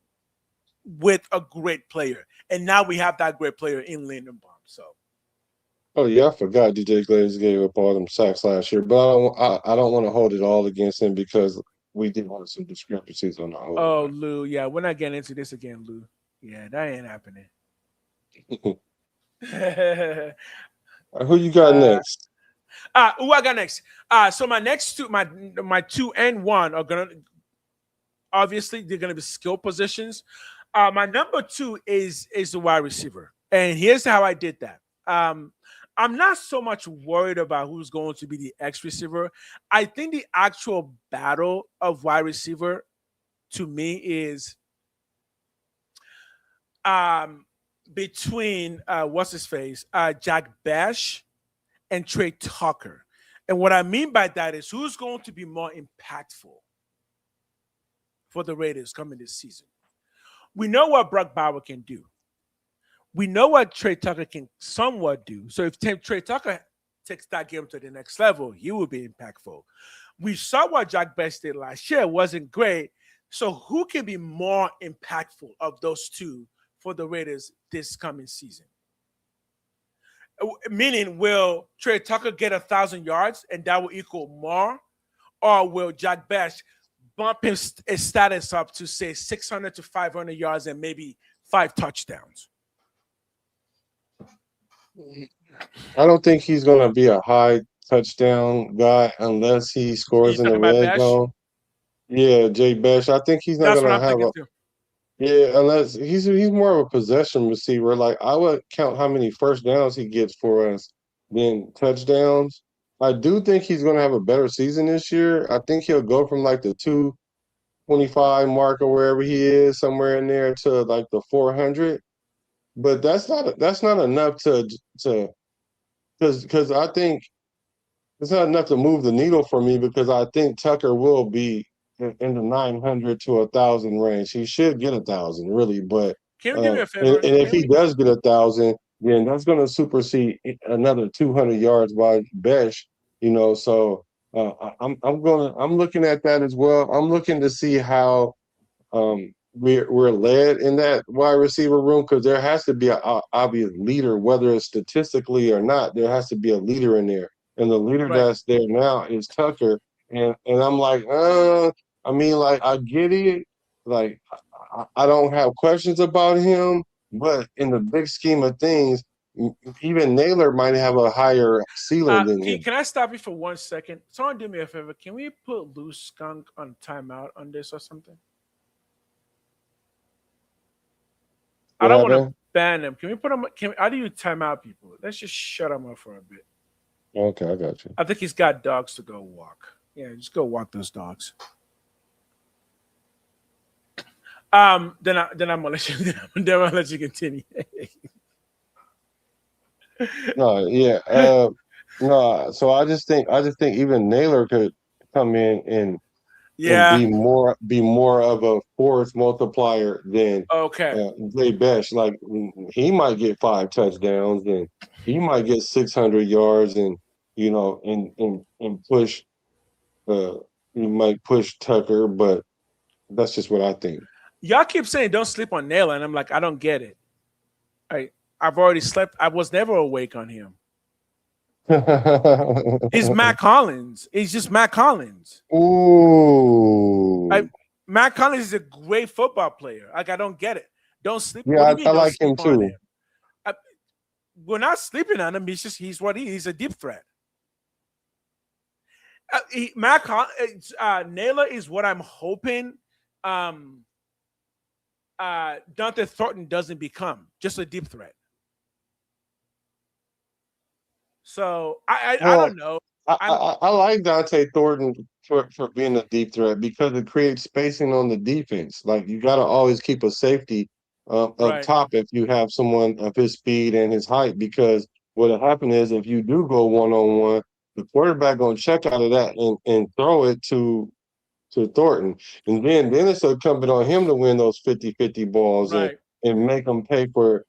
with a great player. And now we have that great player in Lindenbaum. So, oh yeah, I forgot DJ Glaze gave up all them sacks last year, but I don't want to hold it all against him because we did have some discrepancies on the whole. Oh, Lou, yeah, we're not getting into this again, Lou. Yeah, that ain't happening. Who you got next? Who I got next? So my next 2, my 2 and 1 are gonna obviously they're gonna be skill positions. My number 2 is the wide receiver, and here's how I did that. I'm not so much worried about who's going to be the X receiver. I think the actual battle of wide receiver to me is between what's his face, Jack Bash and Trey Tucker. And what I mean by that is who's going to be more impactful for the Raiders coming this season. We know what Brock Bauer can do. We know what Trey Tucker can somewhat do. So if Trey Tucker takes that game to the next level, he will be impactful. We saw what Jack Bash did last year. It wasn't great. So who can be more impactful of those 2 for the Raiders this coming season? Meaning, will Trey Tucker get 1,000 yards and that will equal more? Or will Jack Bash bump his status up to, say, 600 to 500 yards and maybe 5 touchdowns? I don't think he's going to be a high touchdown guy unless he You scores in the talking about red Bash? zone. Yeah, Jay Besh. I think he's not That's what gonna I'm have thinking a too. yeah, unless he's more of a possession receiver. Like I would count how many first downs he gets for us than touchdowns. I do think he's gonna have a better season this year. I think he'll go from like the 225 mark or wherever he is, somewhere in there to like the 400. But that's not enough to because I think it's not enough to move the needle for me because I think Tucker will be in the 900 to 1,000 range. He should get 1,000 really, but Can you do me a and favor? if he does get 1,000, then that's going to supersede another 200 yards by Besh. So I'm looking at that as well. I'm looking to see how we're led in that wide receiver room because there has to be an obvious leader, whether it's statistically or not. There has to be a leader in there, and the leader Right. that's there now is Tucker. And I'm like, I mean, like I get it, like I don't have questions about him, but in the big scheme of things, even Naylor might have a higher ceiling than him. Can I stop you for 1 second? Someone do me a favor. Can we put Loose Skunk on timeout on this or something? I What don't want to happened? ban them. Can we put them? How do you time out people? Let's just shut them up for a bit. Okay, I got you. I think he's got dogs to go walk. Yeah, just go walk those dogs. Then I'm gonna let you. Then I'm gonna let you continue. No, yeah, no. So I just think even Naylor could come in and Yeah. be more of a force multiplier than Okay. Jay Besh. Like he might get 5 touchdowns and he might get 600 yards and and push. He might push Tucker, but that's just what I think. Y'all keep saying don't sleep on Naylor, and I'm like, I don't get it. I've already slept. I was never awake on him. He's Matt Collins. He's just Matt Collins. Ooh. Matt Collins is a great football player. Like I don't get it. Don't sleep. Yeah, What do you mean I don't like him sleep on too. him? We're not sleeping on him. He's what he's a deep threat. Naylor is what I'm hoping Dante Thornton doesn't become, just a deep threat. So I don't know. I like Dante Thornton for being a deep threat because it creates spacing on the defense. Like you got to always keep a safety up Right. top if you have someone of his speed and his height. Because what'll happen is if you do go 1-on-1, the quarterback gonna check out of that and throw it to Thornton, and then it's incumbent on him to win those 50-50 balls Right. and make them pay for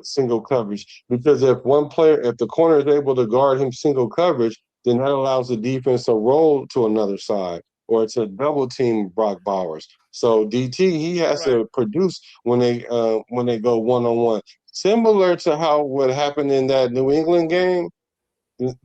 single coverage. Because if the corner is able to guard him single coverage, then that allows the defense to roll to another side or to double team Brock Bowers. So DT he has to produce when they go 1-on-1, similar to how what happened in that New England game.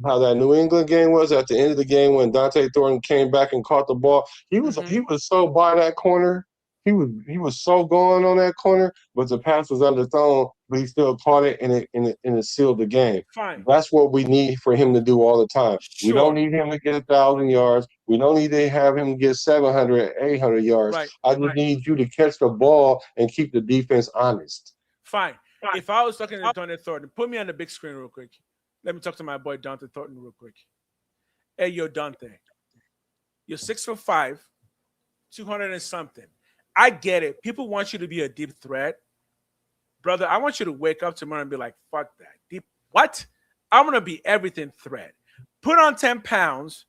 How that New England game was at the end of the game when Dante Thornton came back and caught the ball. He was so by that corner. He was so going on that corner, but the pass was underthrown, but he still caught it and it sealed the game. Fine. That's what we need for him to do all the time. Sure. We don't need him to get 1,000 yards. We don't need to have him get 700, 800 yards. Right. I just need you to catch the ball and keep the defense honest. Fine. If I was talking to Dante Thornton, put me on the big screen real quick. Let me talk to my boy Dante Thornton real quick. Hey, yo, Dante. You're 6'5", 200 and something. I get it. People want you to be a deep threat. Brother, I want you to wake up tomorrow and be like, fuck that. Deep what? I'm going to be everything threat. Put on 10 pounds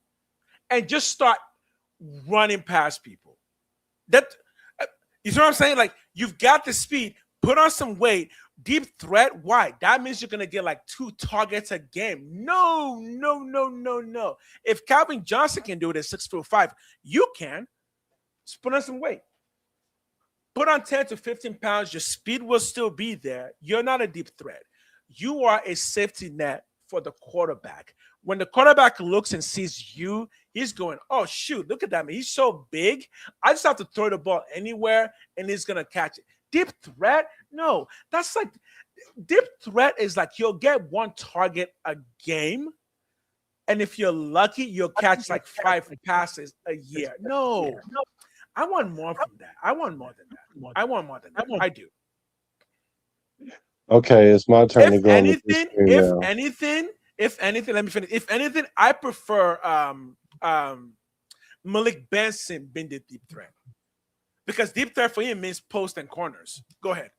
and just start running past people. You see what I'm saying? Like, you've got the speed. Put on some weight. Deep threat? Why? That means you're going to get like 2 targets a game. No. If Calvin Johnson can do it at 6'5", you can. Just put on some weight. Put on 10 to 15 pounds. Your speed will still be there. You're not a deep threat. You are a safety net for the quarterback. When the quarterback looks and sees you, he's going, oh, shoot, look at that, man. He's so big. I just have to throw the ball anywhere, and he's going to catch it. Deep threat? No. That's like – deep threat is like you'll get 1 target a game, and if you're lucky, you'll catch like 5 passes a year. No, I want more from that. I want more than that. I want more than that. I do. Okay, it's my turn to If go on the anything, screen now. if anything, let me finish. If anything, I prefer Malik Benson being the deep threat because deep threat for him means post and corners. Go ahead.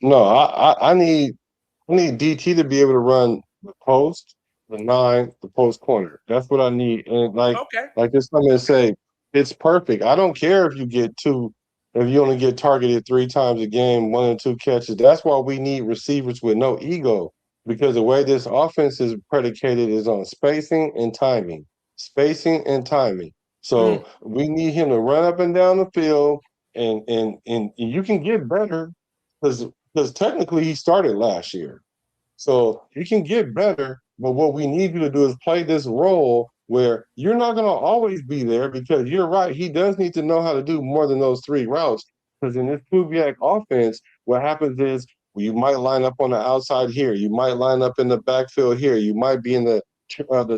No, I need DT to be able to run the post, the 9, the post corner. That's what I need. And Okay. like this something say, it's perfect. I don't care if you only get targeted 3 times a game, 1 or 2 catches. That's why we need receivers with no ego. Because the way this offense is predicated is on spacing and timing. Spacing and timing. So we need him to run up and down the field, and you can get better because technically he started last year. So you can get better, but what we need you to do is play this role where you're not going to always be there because you're right. He does need to know how to do more than those 3 routes because in this Kubiak offense, what happens is you might line up on the outside here. You might line up in the backfield here. You might be in the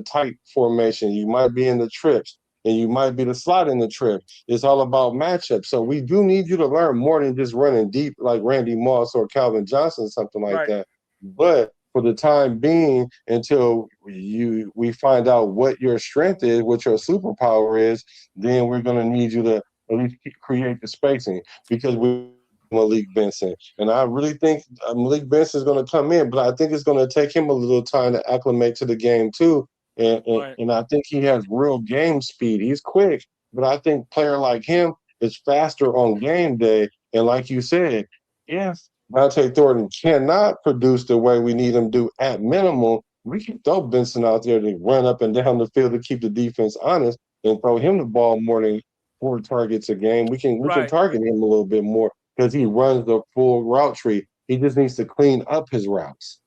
tight formation. You might be in the trips. And you might be the slot in the trip. It's all about matchups. So we do need you to learn more than just running deep like Randy Moss or Calvin Johnson, something like that. But for the time being, until we find out what your strength is, what your superpower is, then we're going to need you to at least create the spacing because we Malik Benson. And I really think Malik Benson is going to come in, but I think it's going to take him a little time to acclimate to the game too. And I think he has real game speed. He's quick, but I think a player like him is faster on game day. And like you said, if Dante Thornton cannot produce the way we need him to at minimum, we can throw Benson out there to run up and down the field to keep the defense honest and throw him the ball more than 4 targets a game. We can target him a little bit more because he runs the full route tree. He just needs to clean up his routes.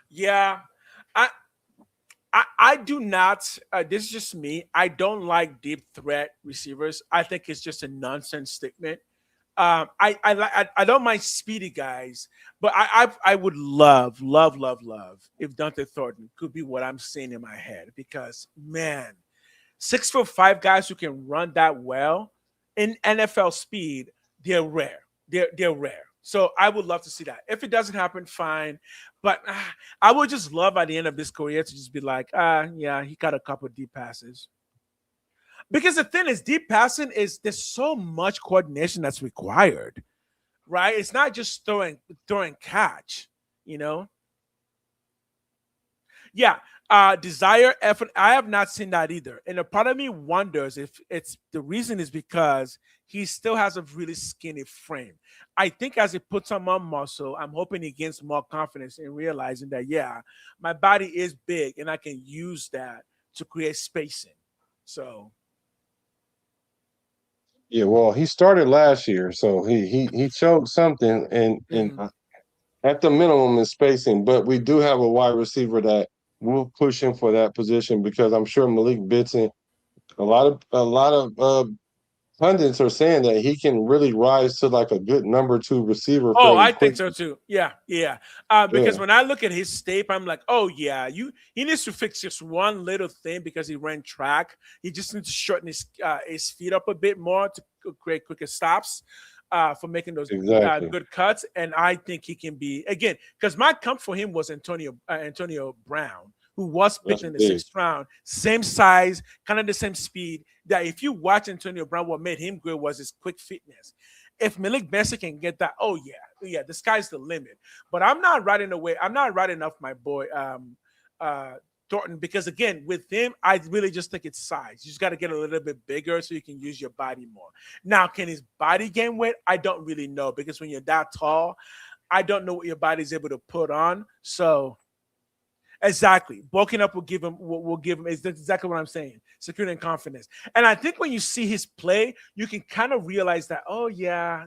Yeah. I do not. This is just me. I don't like deep threat receivers. I think it's just a nonsense statement. I don't mind speedy guys, but I would love if Dante Thornton could be what I'm seeing in my head because man, 6'5" guys who can run that well in NFL speed, they're rare. They're rare. So I would love to see that. If it doesn't happen, fine. But I would just love at the end of this career to just be like, yeah, he got a couple of deep passes. Because the thing is, deep passing there's so much coordination that's required, right? It's not just throwing catch, you know? Yeah. Desire effort. I have not seen that either. And a part of me wonders if it's the reason is because he still has a really skinny frame. I think as he puts on more muscle, I'm hoping he gains more confidence in realizing that, yeah, my body is big and I can use that to create spacing. So. Yeah, well, he started last year, so he showed something and at the minimum in spacing, but we do have a wide receiver that will push him for that position because I'm sure Malik Benson, a lot of pundits are saying that he can really rise to like a good number 2 receiver. Oh, I think so too. Yeah. Because when I look at his tape, I'm like, oh yeah, he needs to fix just one little thing because he ran track. He just needs to shorten his feet up a bit more to create quicker stops for making those good cuts. And I think he can be again because my comp for him was Antonio Brown, who was picked in the 6th round, same size, kind of the same speed. That if you watch Antonio Brown, what made him great was his quick fitness. If Malik Benson can get that, oh yeah, the sky's the limit. But I'm not writing off my boy Thornton because again, with him, I really just think it's size. You just got to get a little bit bigger so you can use your body more. Now, can his body gain weight? I don't really know because when you're that tall, I don't know what your body's able to put on. So. Exactly. Bulking up will give him is exactly what I'm saying. Security and confidence. And I think when you see his play, you can kind of realize that, oh yeah.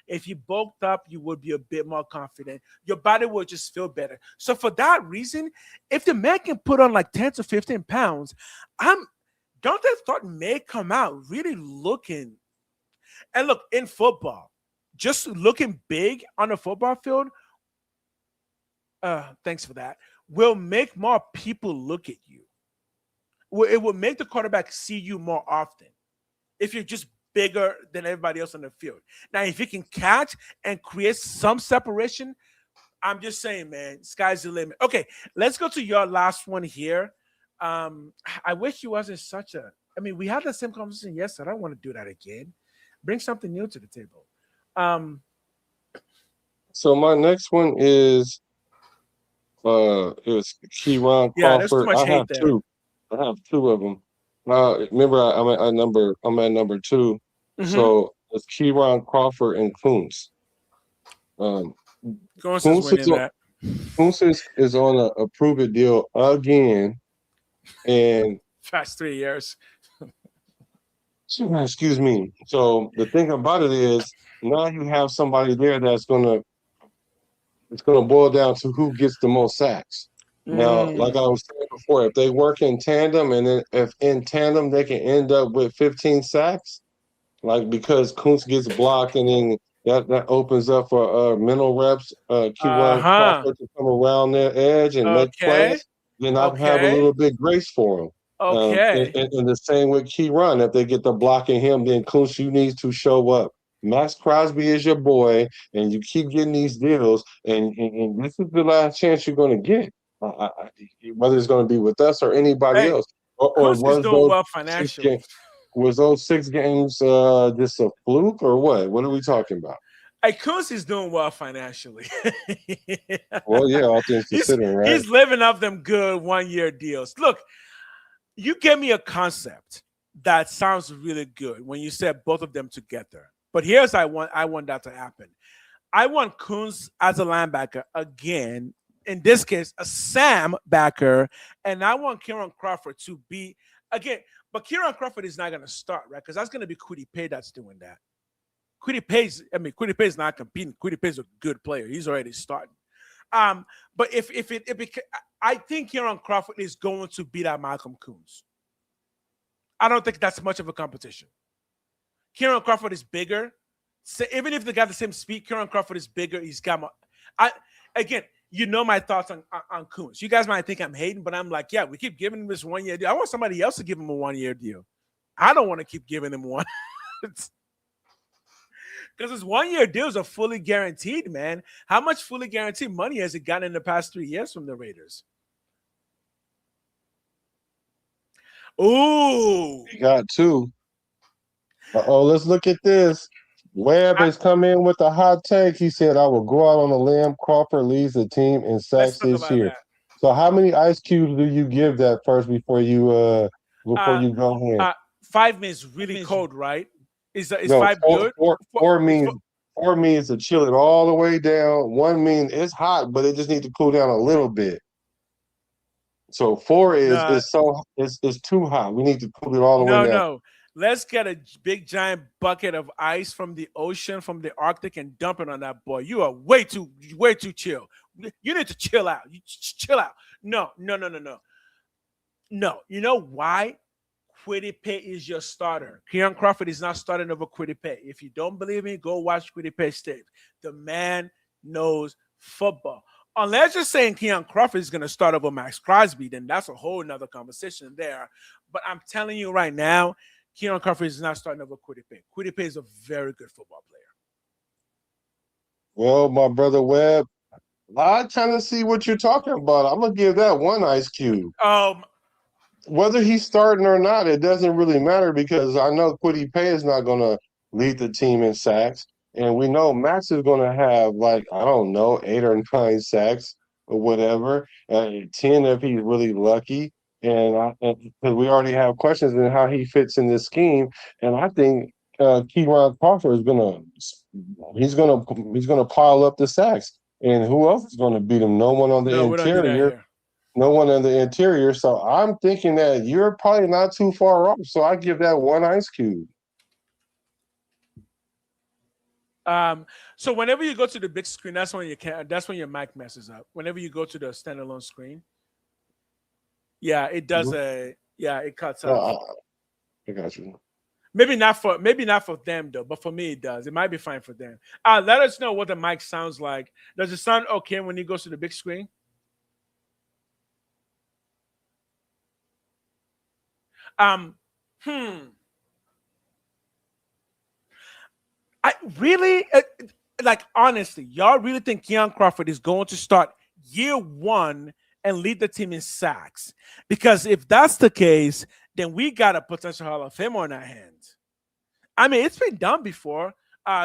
If you bulked up, you would be a bit more confident. Your body will just feel better. So for that reason, if the man can put on like 10 to 15 pounds, Dante Thornton may come out really looking. And look, in football, just looking big on a football field. Thanks for that. will make more people look at you. It will make the quarterback see you more often if you're just bigger than everybody else on the field. Now, if you can catch and create some separation, I'm just saying, man, sky's the limit. Okay, let's go to your last one here. I wish you wasn't such a. I mean, we had the same conversation yesterday. I don't want to do that again. Bring something new to the table. So my next one is it was Keyron Yeah, there's too Crawford. much I hate have there. two. I have two of them. Remember, I'm at number 2. Mhm. So it's Keyron Crawford and Kuntz. Kuntz is winning that. Kuntz is on a prove it deal again, and Past 3 years. excuse me. So the thing about it is now you have somebody there it's gonna boil down to who gets the most sacks. Now, like I was saying before, if they work in tandem, and then if in tandem they can end up with 15 sacks, like because Kuntz gets blocked, and then that opens up for mental reps, Keyron Crawford to come around their edge and make plays, then I have a little bit grace for him. And the same with Keyron. If they get the blocking him, then Kuntz, you need to show up. Max Crosby is your boy, and you keep getting these deals, and this is the last chance you're going to get. Whether it's going to be with us or anybody else, or was doing well financially. Was those 6 games just a fluke, or what? What are we talking about? Kuntz is doing well financially. Well, yeah, all things considered, right? He's living off them good 1-year deals. Look, you gave me a concept that sounds really good when you said both of them together. But here's I want that to happen. I want Kuntz as a linebacker again. In this case, a Sam backer, and I want Keyron Crawford to be again. But Keyron Crawford is not going to start, right? Because that's going to be Kwity Paye that's doing that. Kwity Paye is not competing. Kwity Paye is a good player. He's already starting. But if I think Keyron Crawford is going to beat out Malcolm Kuntz. I don't think that's much of a competition. Keyron Crawford is bigger. So even if they got the same speed, Keyron Crawford is bigger. He's got more. Again, you know my thoughts on Kuntz. You guys might think I'm hating, but I'm like, yeah, we keep giving him this 1-year deal. I want somebody else to give him a 1-year deal. I don't want to keep giving him one. Because his 1-year deals are fully guaranteed, man. How much fully guaranteed money has he gotten in the past 3 years from the Raiders? Ooh. He got 2. Let's look at this. Webb has come in with a hot take. He said, I will go out on a limb. Crawford leads the team in sacks this year. That. So how many ice cubes do you give that first before you go ahead? 5 means really cold, right? Is 5 good? 4 means to chill it all the way down. 1 means it's hot, but it just needs to cool down a little bit. So 4 is too hot. We need to cool it all the way down. No. Let's get a big giant bucket of ice from the ocean, from the Arctic, and dump it on that boy. You are way too chill. You need to chill out. You chill out. No. No. You know why? Kwity Paye is your starter. Keyron Crawford is not starting over Kwity Paye. If you don't believe me, go watch Kwity Paye's tape. The man knows football. Unless you're saying Keyron Crawford is going to start over Max Crosby, then that's a whole nother conversation there. But I'm telling you right now, Keyron Crawford is not starting over Kwity Paye. Kwity Paye is a very good football player. Well, my brother Webb, I'm trying to see what you're talking about. I'm going to give that 1 ice cube. Whether he's starting or not, it doesn't really matter because I know Kwity Paye is not going to lead the team in sacks. And we know Max is going to have, 8 or 9 sacks or whatever, 10 if he's really lucky. And because we already have questions in how he fits in this scheme, and I think Keyron Crawford is gonna pile up the sacks. And who else is going to beat him? No one on the interior. No one in the interior. So I'm thinking that you're probably not too far off. So I give that 1 ice cube. So whenever you go to the big screen, that's when your mic messes up. Whenever you go to the standalone screen. Yeah, it does. It cuts out. I got you. Maybe not for them though, but for me it does. It might be fine for them. Let us know what the mic sounds like. Does it sound okay when it goes to the big screen? Um, hmm. I really like honestly, y'all really think Keon Crawford is going to start year one and lead the team in sacks? Because if that's the case, then we got a potential Hall of Fame on our hands. I mean, it's been done before.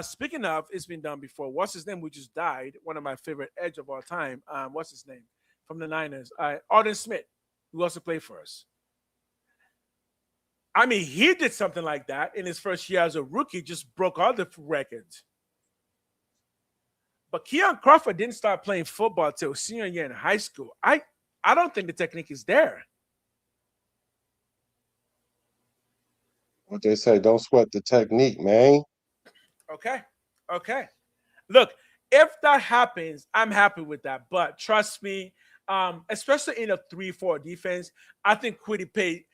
Speaking of, it's been done before. What's his name? Who just died? One of my favorite edge of all time. What's his name from the Niners? Arden Smith, who also played for us. I mean, he did something like that in his first year as a rookie, just broke all the records. But Keon Crawford didn't start playing football till senior year in high school. I don't think the technique is there. What they say, don't sweat the technique, man. Okay. Okay. Look, if that happens, I'm happy with that. But trust me, especially in a 3-4 defense, I think Kwity Paye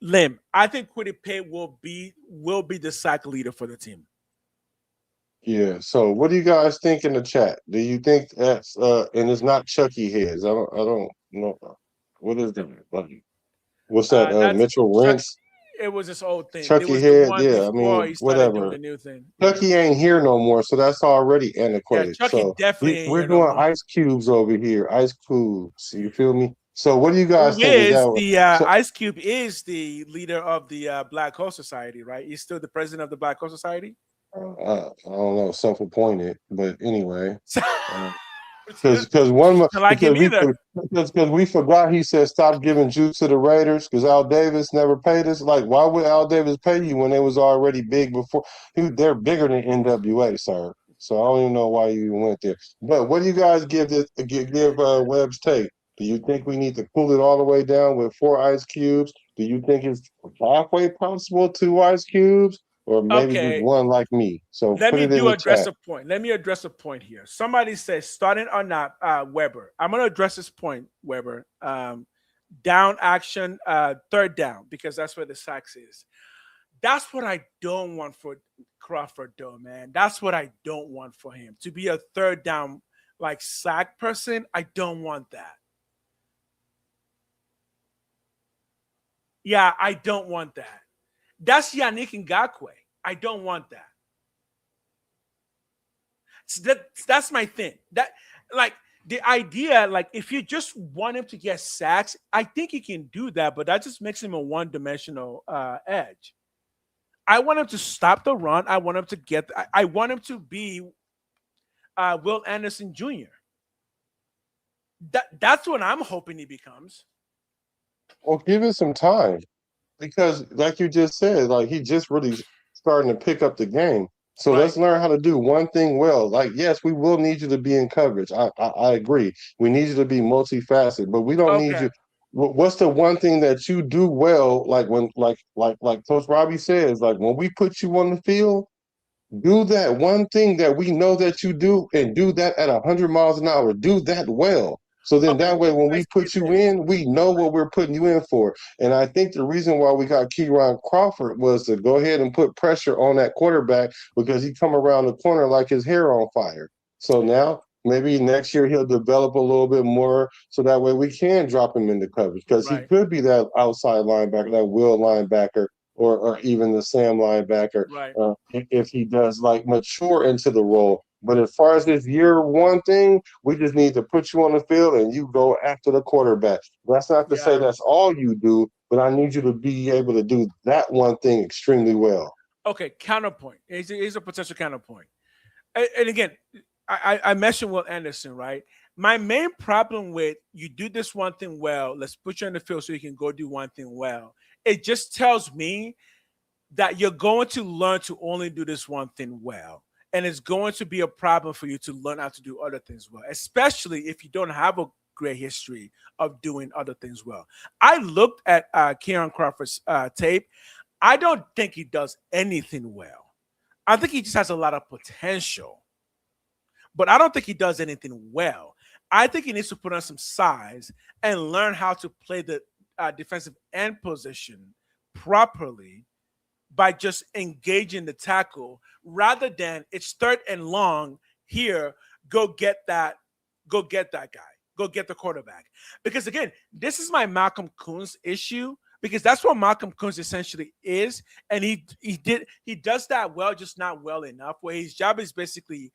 Lim. I think Kwity Paye will be the sack leader for the team. Yeah. So what do you guys think in the chat? Do you think that's and it's not Chucky heads? I don't know. What is that? Like, what's that? That's Mitchell Chuck, Rentz? it was his old thing. It Chucky was the head? one Yeah, I before mean, he started doing whatever. the new thing. Chucky ain't here no more, so that's already Yeah, antiquated. Chucky So definitely ain't we're here no doing more. ice cubes over here. Ice cubes. You feel me? So what do you guys Who think? Is is that the so? Ice Cube is the leader of the Black Hole Society, right? He's still the president of the Black Hole Society. I don't know, self-appointed, but anyway. Don't Because one like him either. because we forgot he said stop giving juice to the Raiders because Al Davis never paid us. Like, why would Al Davis pay you when they was already big before? They're bigger than NWA, sir. So I don't even know why you even went there. But what do you guys give Webb's take? Do you think we need to cool it all the way down with 4 ice cubes? Do you think it's halfway possible 2 ice cubes? Or maybe just Okay, one like me. So let put me it in the address chat. a point. Let me address a point here. Somebody says starting or not, Weber. I'm gonna address this point, Weber. Down action, third down, because that's where the sacks is. That's what I don't want for Crawford, though, man. That's what I don't want for him to be a third down like sack person. I don't want that. Yeah, I don't want that. That's Yannick Ngakoue. I don't want that. So that's my thing. That like the idea, like if you just want him to get sacks, I think he can do that, but that just makes him a one-dimensional edge. I want him to stop the run. I want him to get. I want him to be Will Anderson Jr. That's what I'm hoping he becomes. Well, give it some time. Because, like you just said, like he just really starting to pick up the game. So Right. let's learn how to do one thing well. Like, yes, we will need you to be in coverage. I agree. We need you to be multifaceted, but we don't need Okay. you. What's the one thing that you do well? Like when, like Coach Robbie says, like when we put you on the field, do that one thing that we know that you do, and do that at 100 miles an hour. Do that well. So then Okay. that way, when I we see what put you you're saying. in, we know what we're putting you in for. And I think the reason why we got Keyron Crawford was to go ahead and put pressure on that quarterback because he come around the corner like his hair on fire. So now maybe next year he'll develop a little bit more so that way we can drop him into coverage because he Right. could be that outside linebacker, that will linebacker, or even the Sam linebacker Right. if he does like mature into the role. But as far as this year one thing, we just need to put you on the field and you go after the quarterback. That's not to say Yeah. that's all you do, but I need you to be able to do that one thing extremely well. Okay. Counterpoint. Here's a potential counterpoint. And again, I mentioned Will Anderson, right? My main problem with you do this one thing well, let's put you on the field so you can go do one thing well. It just tells me that you're going to learn to only do this one thing well. And it's going to be a problem for you to learn how to do other things well, especially if you don't have a great history of doing other things well. I looked at Kieran Crawford's tape. I don't think he does anything well. I think he just has a lot of potential, but I don't think he does anything well. I think he needs to put on some size and learn how to play the defensive end position properly by just engaging the tackle rather than it's third and long here, go get that guy, go get the quarterback. Because again, this is my Malcolm Koonce issue because that's what Malcolm Coons essentially is, and he does that well, just not well enough. Where his job is basically,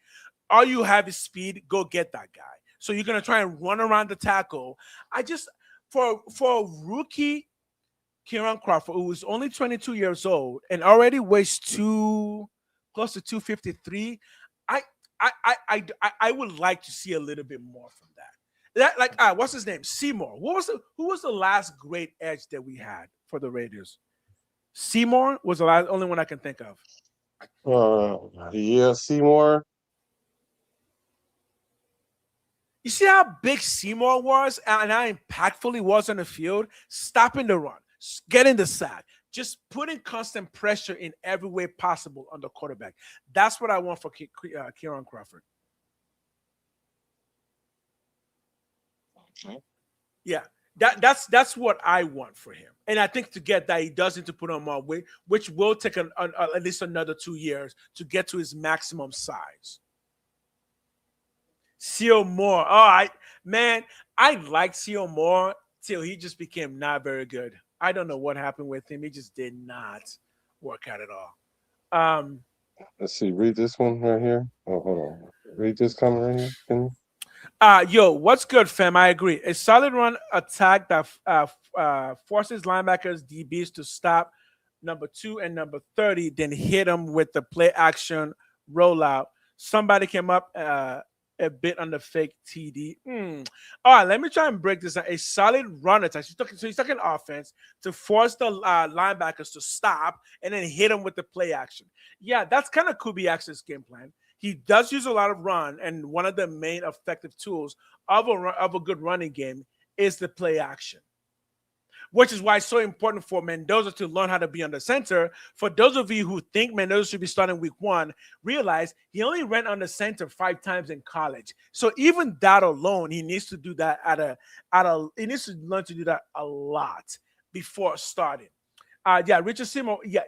all you have is speed, go get that guy. So you're gonna try and run around the tackle. I just for a rookie Kieran Crawford, who was only 22 years old and already weighs close to 253. I I would like to see a little bit more from that. What's his name? Seymour. Who was the last great edge that we had for the Raiders? Seymour was the only one I can think of. Yeah, Seymour. You see how big Seymour was and how impactful he was on the field, stopping the run, getting the sack, just putting constant pressure in every way possible on the quarterback. That's what I want for Kieran Crawford. Okay. Yeah, that's what I want for him. And I think to get that, he does need to put on more weight, which will take at least another 2 years to get to his maximum size. Seal Moore. I liked Seal Moore till he just became not very good. I don't know what happened with him. He just did not work out at all. Let's see. Read this one right here. Oh, hold on. Read this comment right here. Can you? Yo, what's good, fam? I agree. A solid run attack that forces linebackers, DBs to stop number 2 and number 30, then hit them with the play action rollout. Somebody came up a bit on the fake TD. All right, let me try and break this down. A solid run attack. So he's talking offense to force the linebackers to stop and then hit them with the play action. Yeah, that's kind of Kubiak's game plan. He does use a lot of run, and one of the main effective tools of a good running game is the play action, which is why it's so important for Mendoza to learn how to be under center. For those of you who think Mendoza should be starting week 1, realize he only ran under center 5 times in college. So even that alone, he needs to do that he needs to learn to do that a lot before starting. Richard Seymour. Yeah,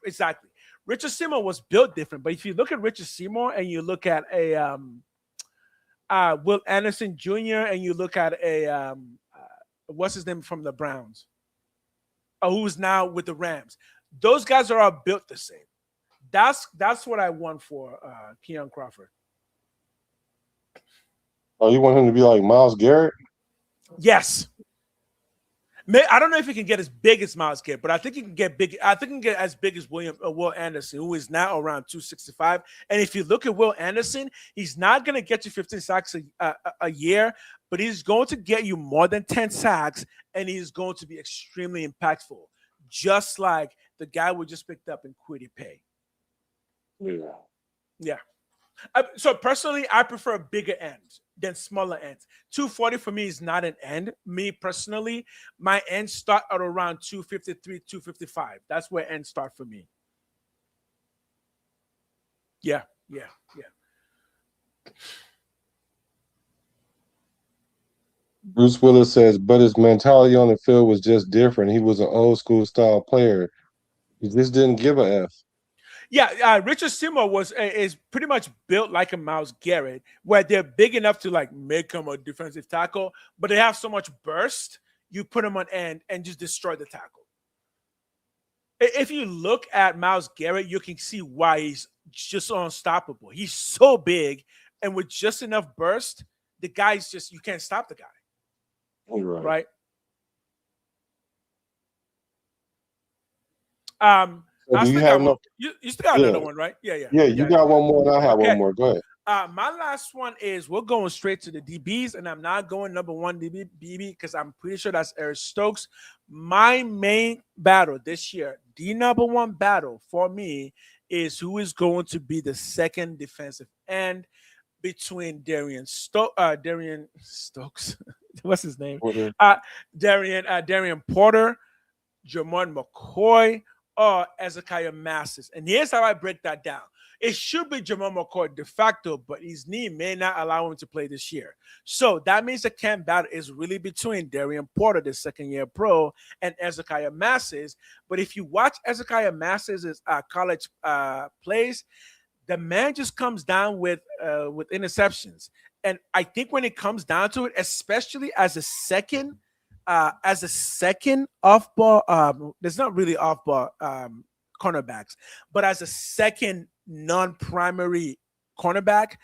exactly. Richard Seymour was built different, but if you look at Richard Seymour and you look at a Will Anderson Jr. and you look at a what's his name from the Browns, who's now with the Rams, those guys are all built the same. That's what I want for Kieran Crawford. Oh, you want him to be like Myles Garrett? Yes. I don't know if he can get as big as Myles Garrett, but I think he can get big. I think he can get as big as Will Anderson, who is now around 265. And if you look at Will Anderson, he's not going to get you 15 sacks a year, but he's going to get you more than 10 sacks, and he's going to be extremely impactful, just like the guy we just picked up in Kwity Paye. Yeah. So personally, I prefer bigger ends than smaller ends. 240 for me is not an end. Me personally, my ends start at around 253, 255. That's where ends start for me. Yeah. Bruce Willis says, but his mentality on the field was just different. He was an old school style player. He just didn't give a F. Yeah, Richard Seymour is pretty much built like a Myles Garrett, where they're big enough to like make him a defensive tackle, but they have so much burst, you put him on end and just destroy the tackle. If you look at Myles Garrett, you can see why he's just unstoppable. He's so big, and with just enough burst, the guy's just, you can't stop the guy. Right? So you still got another one, right? Yeah. Yeah, you got one more, and I have one more. Go ahead. My last one is we're going straight to the DBs, and I'm not going number 1 DB because I'm pretty sure that's Eric Stokes. My main battle this year, the number 1 battle for me, is who is going to be the second defensive end between Darian Stokes. What's his name? Darian Porter, Jermon McCoy, or Ezekiah Massis. And here's how I break that down. It should be Jermon McCoy de facto, but his knee may not allow him to play this year. So that means the camp battle is really between Darian Porter, the second-year pro, and Ezekiah Massis. But if you watch Ezekiah Massis' college plays, the man just comes down with interceptions. And I think when it comes down to it, especially as a second as a second off ball, there's not really off ball cornerbacks, but as a second non-primary cornerback,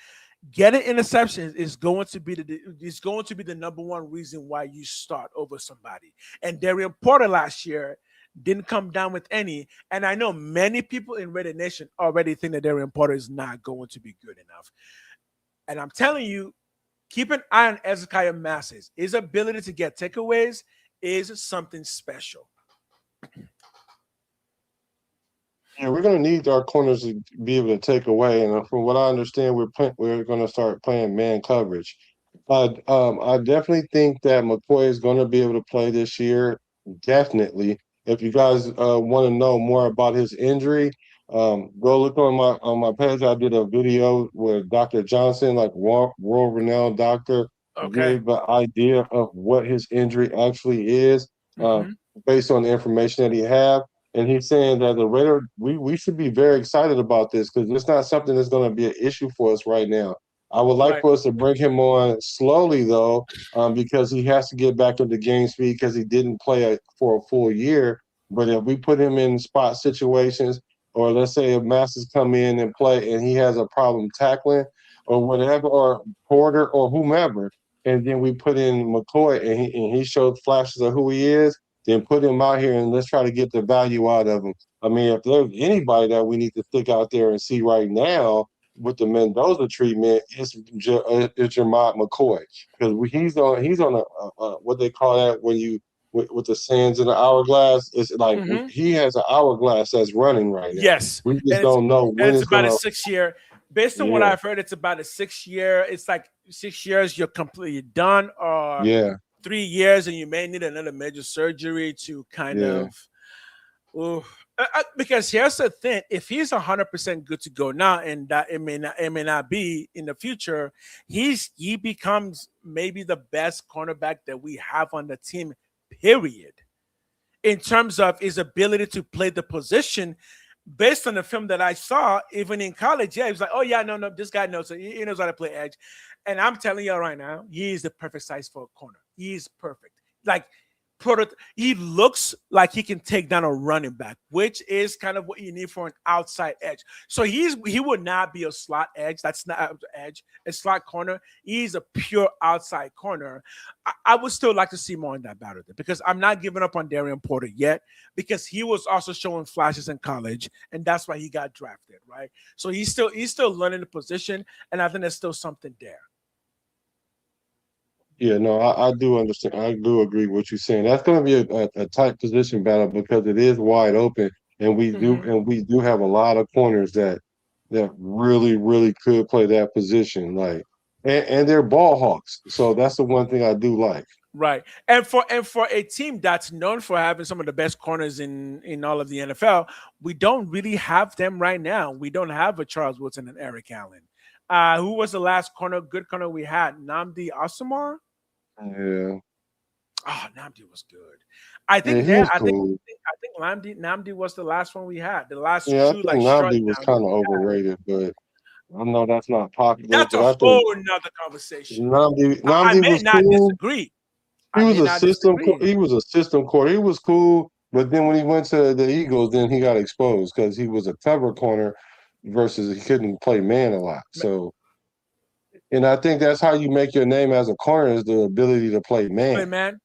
getting interceptions is going to be the number one reason why you start over somebody. And Darian Porter last year didn't come down with any. And I know many people in Raider Nation already think that Darian Porter is not going to be good enough. And I'm telling you, keep an eye on Ezekiel Masses. His ability to get takeaways is something special. Yeah, we're going to need our corners to be able to take away. And from what I understand, we're going to start playing man coverage. I definitely think that McCoy is going to be able to play this year. Definitely. If you guys want to know more about his injury, go look on my page. I did a video with Dr. Johnson, like world-renowned doctor, gave an idea of what his injury actually is, based on the information that he have. And he's saying that the Raider, we should be very excited about this because it's not something that's going to be an issue for us right now. I would like for us to bring him on slowly, though, because he has to get back into game speed because he didn't play for a full year. But if we put him in spot situations, or let's say if Masters come in and play and he has a problem tackling or whatever, or Porter or whomever, and then we put in McCoy and he showed flashes of who he is, then put him out here and let's try to get the value out of him. I mean, if there's anybody that we need to stick out there and see right now with the Mendoza treatment, it's Jermod McCoy, because he's on a what they call that when you with the sands in the hourglass. It's like he has an hourglass that's running right now. Yes, we just don't know when it's about a 6 year. Based on what I've heard, it's about a 6 year. It's like 6 years you're completely done, or 3 years and you may need another major surgery to kind of. Because here's the thing: if he's 100% good to go now, and that it may not be in the future, he becomes maybe the best cornerback that we have on the team. Period. In terms of his ability to play the position, based on the film that I saw, even in college, he was like, "Oh yeah, no, this guy knows it. He knows how to play edge." And I'm telling you right now, he is the perfect size for a corner. He's perfect. Like, he looks like he can take down a running back, which is kind of what you need for an outside edge. So he would not be a slot edge. That's not edge. A slot corner. He's a pure outside corner. I would still like to see more in that battle because I'm not giving up on Darian Porter yet, because he was also showing flashes in college, and that's why he got drafted, right? So he's still learning the position, and I think there's still something there. Yeah, no, I do understand. I do agree with what you're saying. That's going to be a tight position battle because it is wide open, and we do have a lot of corners that really, really could play that position. Like, and they're ball hawks. So that's the one thing I do like. Right. And for a team that's known for having some of the best corners in all of the NFL, we don't really have them right now. We don't have a Charles Woodson and Eric Allen. Who was the last good corner we had? Nnamdi Asomugha? Yeah. Oh, Nnamdi was good. I think Nnamdi was the last one we had. The last two, I think Nnamdi was kind of overrated, but I know that's not popular. That's a whole nother conversation. Nnamdi I may was not cool. disagree. He was a system corner. He was cool, but then when he went to the Eagles, then he got exposed because he was a cover corner versus he couldn't play man a lot. So, and I think that's how you make your name as a corner, is the ability to play man. Play man.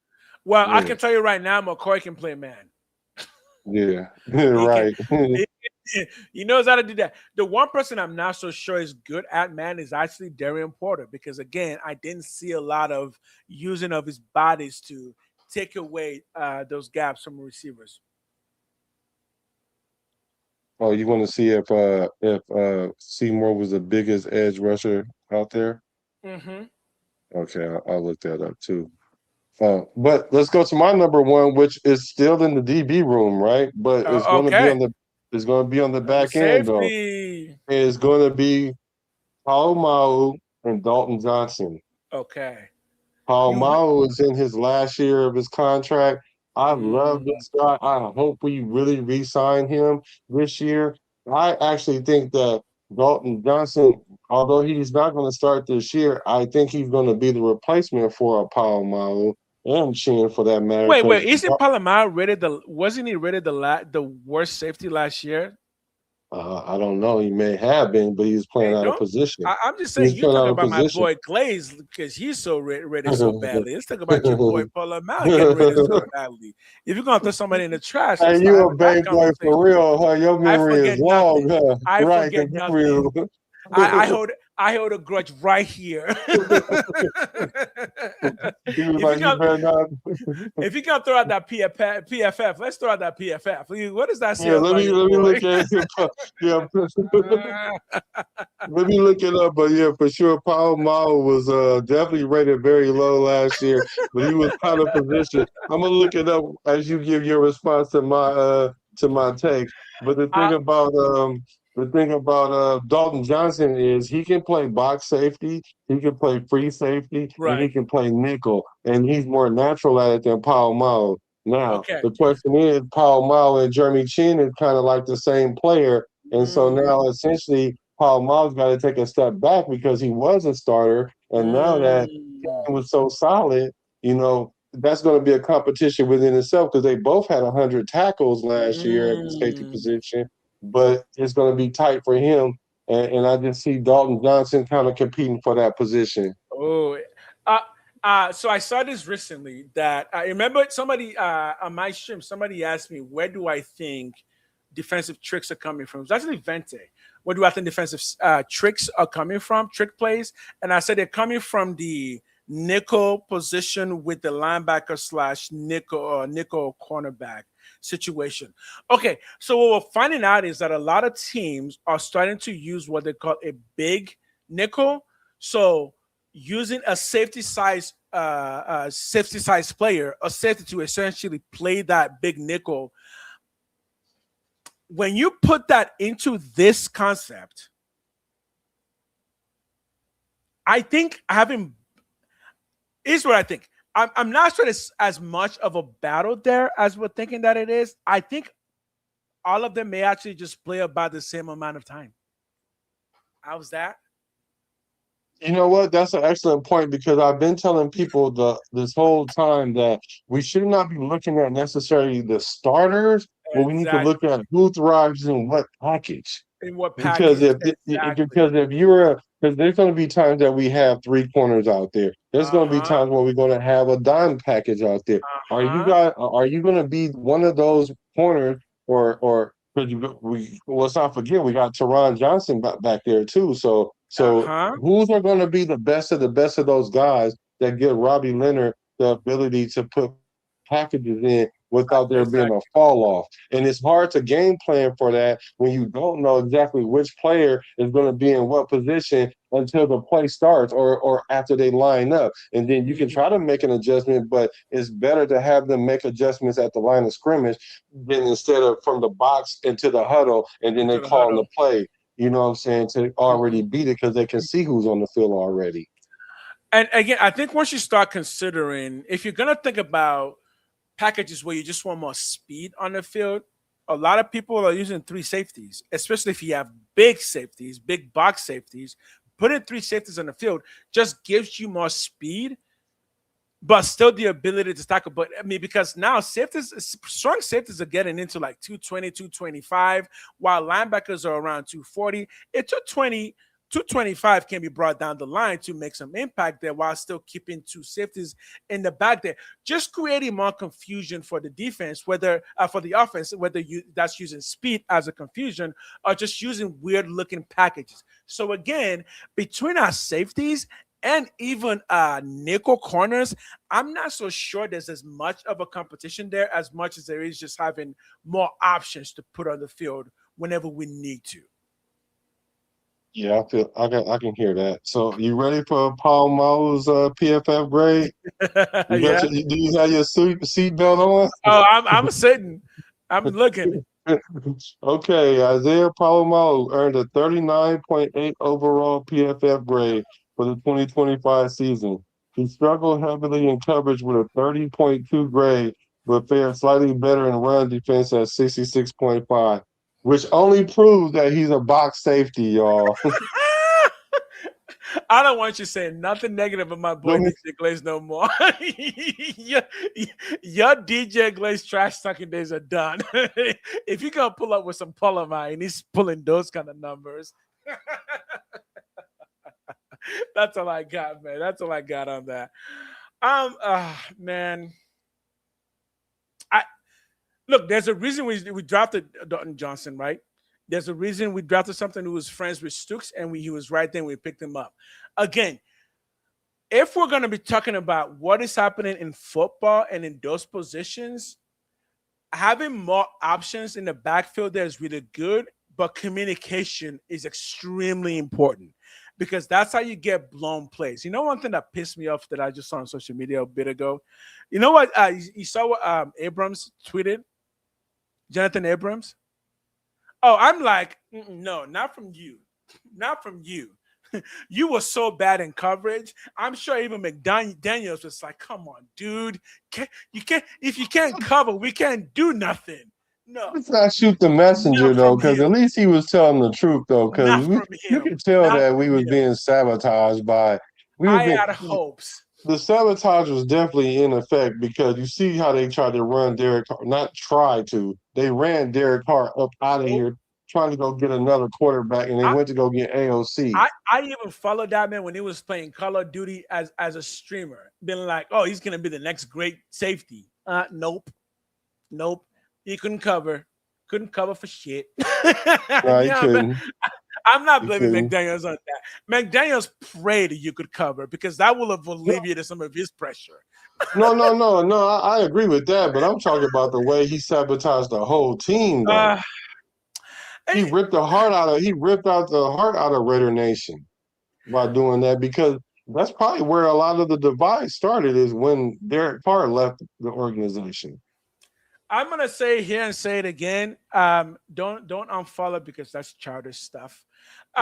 Well, I can tell you right now, McCoy can play man. Yeah, right. He knows how to do that. The one person I'm not so sure is good at man is actually Darian Porter, because again, I didn't see a lot of using of his bodies to take away those gaps from receivers. Oh, you want to see if Seymour was the biggest edge rusher out there? Mm-hmm. Okay, I'll look that up too. But let's go to my number one, which is still in the DB room, right? But it's going to be on the back end though. It's going to be Polamalu and Dalton Johnson. Okay. Polamalu is in his last year of his contract. I love this guy. I hope we really re-sign him this year. I actually think that Dalton Johnson, although he's not going to start this year, I think he's going to be the replacement for Polamalu. and Chin for that matter. Wait, isn't Palomar wasn't he rated the worst safety last year? I don't know. He may have been, but he was playing out of position. I'm just saying, you're talking about my boy Glaze because he's so rated so badly. Let's talk about your boy Palomar getting rated so badly. If you're going to throw somebody in the trash, hey, you a bad boy for real, huh? Your memory is long, huh? I forget nothing. I hold a grudge right here. If you can throw out that PFF, let's throw out that PFF. What does that say? Yeah, let me look at it. Yeah, let me look it up. But yeah, for sure, Paul Mao was definitely rated very low last year, but he was out of position. I'm gonna look it up as you give your response to my take. But the thing about Dalton Johnson is he can play box safety, he can play free safety, and he can play nickel, and he's more natural at it than Paul Mao. Now, the question is, Paul Mao and Jeremy Chin is kind of like the same player, and so now essentially Paul Mao's got to take a step back because he was a starter, and now that he was so solid, that's going to be a competition within itself because they both had 100 tackles last year at the safety position. But it's going to be tight for him, and I just see Dalton Johnson kind of competing for that position. Oh, so I saw this recently that I remember somebody on my stream, somebody asked me, where do I think defensive tricks are coming from? It's actually Vente. Where do I think defensive tricks are coming from, trick plays? And I said they're coming from the nickel position with the linebacker / nickel cornerback situation. Okay, so what we're finding out is that a lot of teams are starting to use what they call a big nickel. So using a safety size player, a safety to essentially play that big nickel. When you put that into this concept, I think here's what I think. I'm not sure it's as much of a battle there as we're thinking that it is. I think all of them may actually just play about the same amount of time. How's that? You know what? That's an excellent point because I've been telling people this whole time that we should not be looking at necessarily the starters, but we need to look at who thrives in what package. In what package? Because there's going to be times that we have 3 corners out there. There's going to be times where we're going to have a dime package out there. Are you going to be one of those corners, or let's not forget we got Teron Johnson back there too. So who's are going to be the best of those guys that give Robbie Leonard the ability to put packages in without there being a fall off? And it's hard to game plan for that when you don't know exactly which player is going to be in what position until the play starts or after they line up. And then you can try to make an adjustment, but it's better to have them make adjustments at the line of scrimmage than instead of from the box into the huddle and then they call the play. You know what I'm saying, to already beat it because they can see who's on the field already. And again, I think once you start considering, if you're going to think about packages where you just want more speed on the field, a lot of people are using 3 safeties, especially if you have big safeties, big box safeties. Putting 3 safeties on the field just gives you more speed, but still the ability to tackle. But I mean, because now strong safeties are getting into like 220, 225, while linebackers are around 240. It took 225 can be brought down the line to make some impact there while still keeping 2 safeties in the back there, just creating more confusion for the defense, whether for the offense, whether that's using speed as a confusion or just using weird looking packages. So again, between our safeties and even nickel corners, I'm not so sure there's as much of a competition there as much as there is just having more options to put on the field whenever we need to. Yeah, I can hear that. So you ready for Paul Mao's PFF grade? Do you have your seatbelt on? Oh, I'm sitting. I'm looking. Okay, Isaiah Palomalo earned a 39.8 overall PFF grade for the 2025 season. He struggled heavily in coverage with a 30.2 grade, but fared slightly better in run defense at 66.5, which only proves that he's a box safety, y'all. I don't want you saying nothing negative about my boy DJ Glaze no more. your DJ Glaze trash talking days are done. If you gonna pull up with some Polymer and he's pulling those kind of numbers, that's all I got, man. That's all I got on that. Man. Look, there's a reason we drafted Dalton Johnson, right? There's a reason we drafted something who was friends with Stooks, and he was right there and we picked him up. Again, if we're going to be talking about what is happening in football and in those positions, having more options in the backfield there is really good, but communication is extremely important because that's how you get blown plays. You know, one thing that pissed me off that I just saw on social media a bit ago? You know what? You saw what Abrams tweeted? Jonathan Abrams? Oh, I'm like, no, not from you. Not from you. You were so bad in coverage. I'm sure even McDaniels was like, come on, dude. You can't, if you can't cover, we can't do nothing. No. Let's not shoot the messenger, though, because at least he was telling the truth, though, because you could tell that we was being sabotaged by – I had hopes. The sabotage was definitely in effect because you see how they tried to run Derek Carr. Not try to. They ran Derek Carr up out of here trying to go get another quarterback, and they went to go get AOC. I even followed that man when he was playing Call of Duty as a streamer. Been like, oh, he's going to be the next great safety. Nope. He couldn't cover. Couldn't cover for shit. No, he couldn't. I'm not blaming McDaniels on that. McDaniels prayed you could cover because that will have alleviated some of his pressure. No. I agree with that, but I'm talking about the way he sabotaged the whole team. He ripped out the heart out of Raider Nation by doing that because that's probably where a lot of the divide started is when Derek Carr left the organization. I'm gonna say here and say it again. Don't unfollow because that's childish stuff.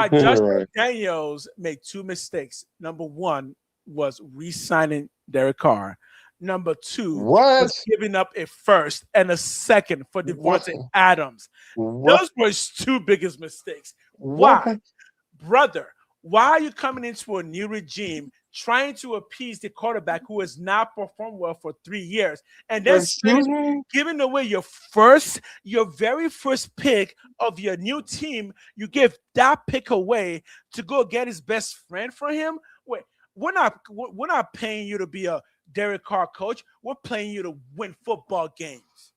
Justin Daniels made two mistakes. Number one was re-signing Derek Carr. Number two was giving up a first and a second for Devontae Adams. Those were his two biggest mistakes. Why? Brother, why are you coming into a new regime trying to appease the quarterback who has not performed well for 3 years and then giving away your very first pick of your new team? You give that pick away to go get his best friend for him. Wait, we're not paying you to be a Derek Carr coach. We're paying you to win football games.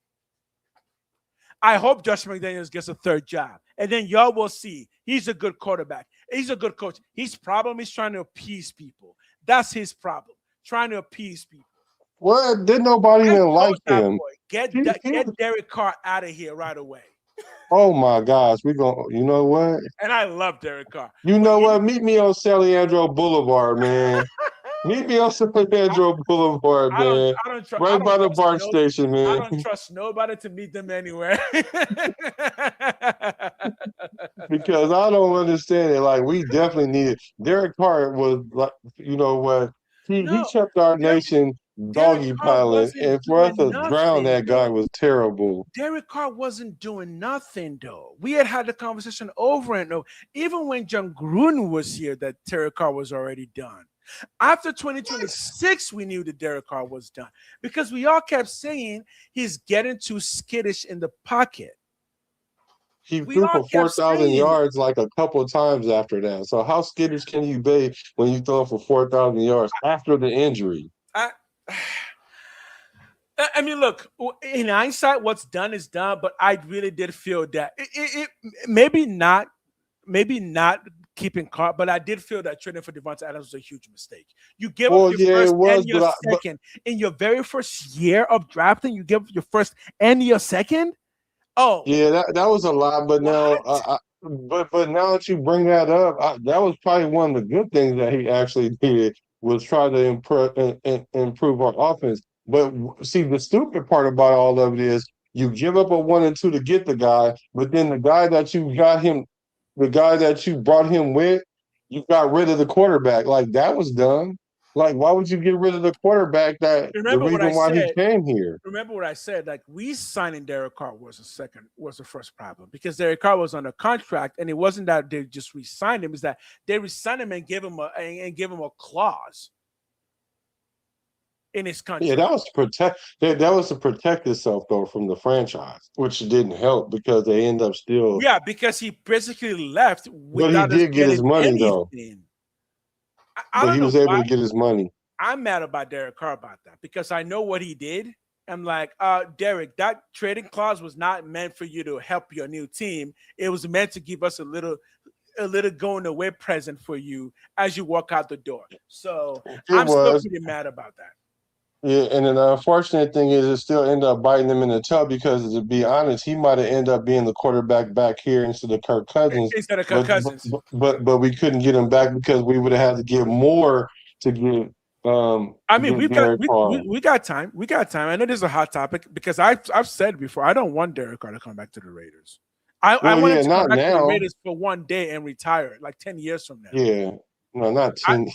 I hope Josh McDaniels gets a third job, and then y'all will see he's a good quarterback. He's a good coach. His problem is trying to appease people. That's his problem, trying to appease people. Well, didn't nobody even like him. Get Derek Carr out of here right away. Oh, my gosh. You know what? And I love Derek Carr. You know what? Meet me on Saliandro Boulevard, man. Meet me on Saliandro Boulevard, man. Right by the BART station, man. I don't trust nobody to meet them anywhere. Because I don't understand it. Like, we definitely needed Derek Carr was like, you know what? He kept our nation doggy piling, and for us to drown that guy was terrible. Derek Carr wasn't doing nothing, though. We had the conversation over and over. Even when John Gruden was here, that Derek Carr was already done. After 2026, we knew that Derek Carr was done because we all kept saying he's getting too skittish in the pocket. He threw for 4,000 yards like a couple of times after that. So how skittish can you be when you throw for 4,000 yards after the injury? I mean, look, in hindsight, what's done is done, but I really did feel that it maybe not keeping Carr, but I did feel that trading for Devontae Adams was a huge mistake. You give up your first and your second in your very first year of drafting. You give up your first and your second. Oh, yeah, that was a lot. But now, but now that you bring that up, that was probably one of the good things that he actually did was try to improve our offense. But see, the stupid part about all of it is you give up a 1 and 2 to get the guy, but then the guy that you brought him with, you got rid of the quarterback. Like, that was dumb. Like, why would you get rid of the quarterback that the Remember what I reason why he said. came here? Remember what I said. Like we signing Derek Carr was the first problem because Derek Carr was under contract, and it wasn't that they just re-signed him. It's that they re-signed him and give him a clause in his contract. Yeah, that was to protect that was to protect itself though from the franchise, which didn't help because they end up still. Yeah, because he basically left But he without us did get his getting money though. anything. I But don't he know was able why to get his money. I'm mad about Derek Carr about that because I know what he did. I'm like, Derek, that trading clause was not meant for you to help your new team. It was meant to give us a little going away present for you as you walk out the door. So I'm still pretty mad about that. Yeah, and then the unfortunate thing is it still ended up biting him in the tail because, to be honest, he might have ended up being the quarterback back here instead of Kirk Cousins. Instead of Kirk Cousins. But we couldn't get him back because we would have had to give more to get. I mean, we got time. We got time. I know this is a hot topic because I've said before I don't want Derek Carr to come back to the Raiders. I want him to come back to the Raiders for one day and retire, like 10 years from now. Yeah, no, not 10.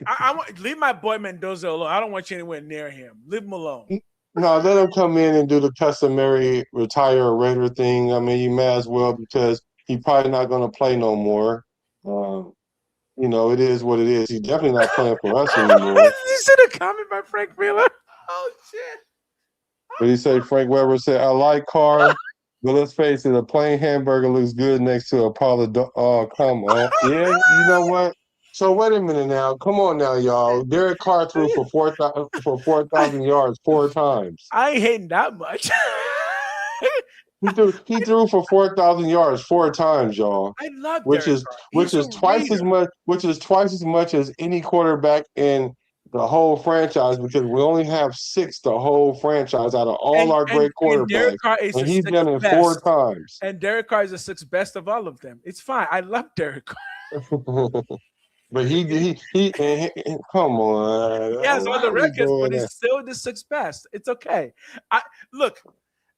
I want leave my boy Mendoza alone. I don't want you anywhere near him. Leave him alone. No, let him come in and do the customary retire a Raider thing. I mean, you may as well because he's probably not going to play no more. You know, it is what it is. He's definitely not playing for us anymore. You see the comment by Frank Miller? Oh shit! What did he say? Frank Weber said, "I like Carr, but let's face it, a plain hamburger looks good next to a Paula. Oh, come on, yeah. You know what? So wait a minute now. Come on now, y'all. Derek Carr threw for 4,000 yards 4 times. I ain't hating that much. He threw for 4,000 yards 4 times, y'all. I love which Derek is twice as much as any quarterback in the whole franchise because we only have 6 the whole franchise out of all our great quarterbacks. And he's done it 4 times. And Derek Carr is the 6th best of all of them. It's fine. I love Derek Carr. But he come on. He has all the records, but he's still the 6th best. It's okay. Look,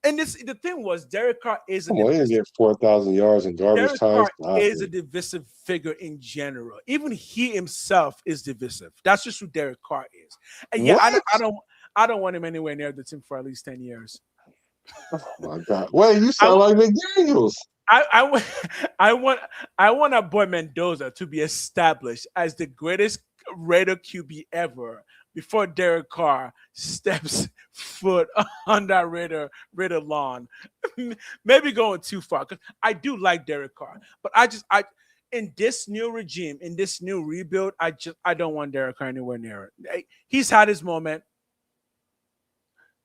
and the thing was, Derek Carr is he didn't get 4,000 yards in garbage time. Carr is a divisive figure in general. Even he himself is divisive. That's just who Derek Carr is. And yeah, I don't want him anywhere near the team for at least 10 years. Oh my God! Wait, you sound like McDaniels. I want our boy Mendoza to be established as the greatest Raider QB ever before Derek Carr steps foot on that Raider lawn. Maybe going too far because I do like Derek Carr, but I in this new regime, in this new rebuild, I don't want Derek Carr anywhere near it. He's had his moment.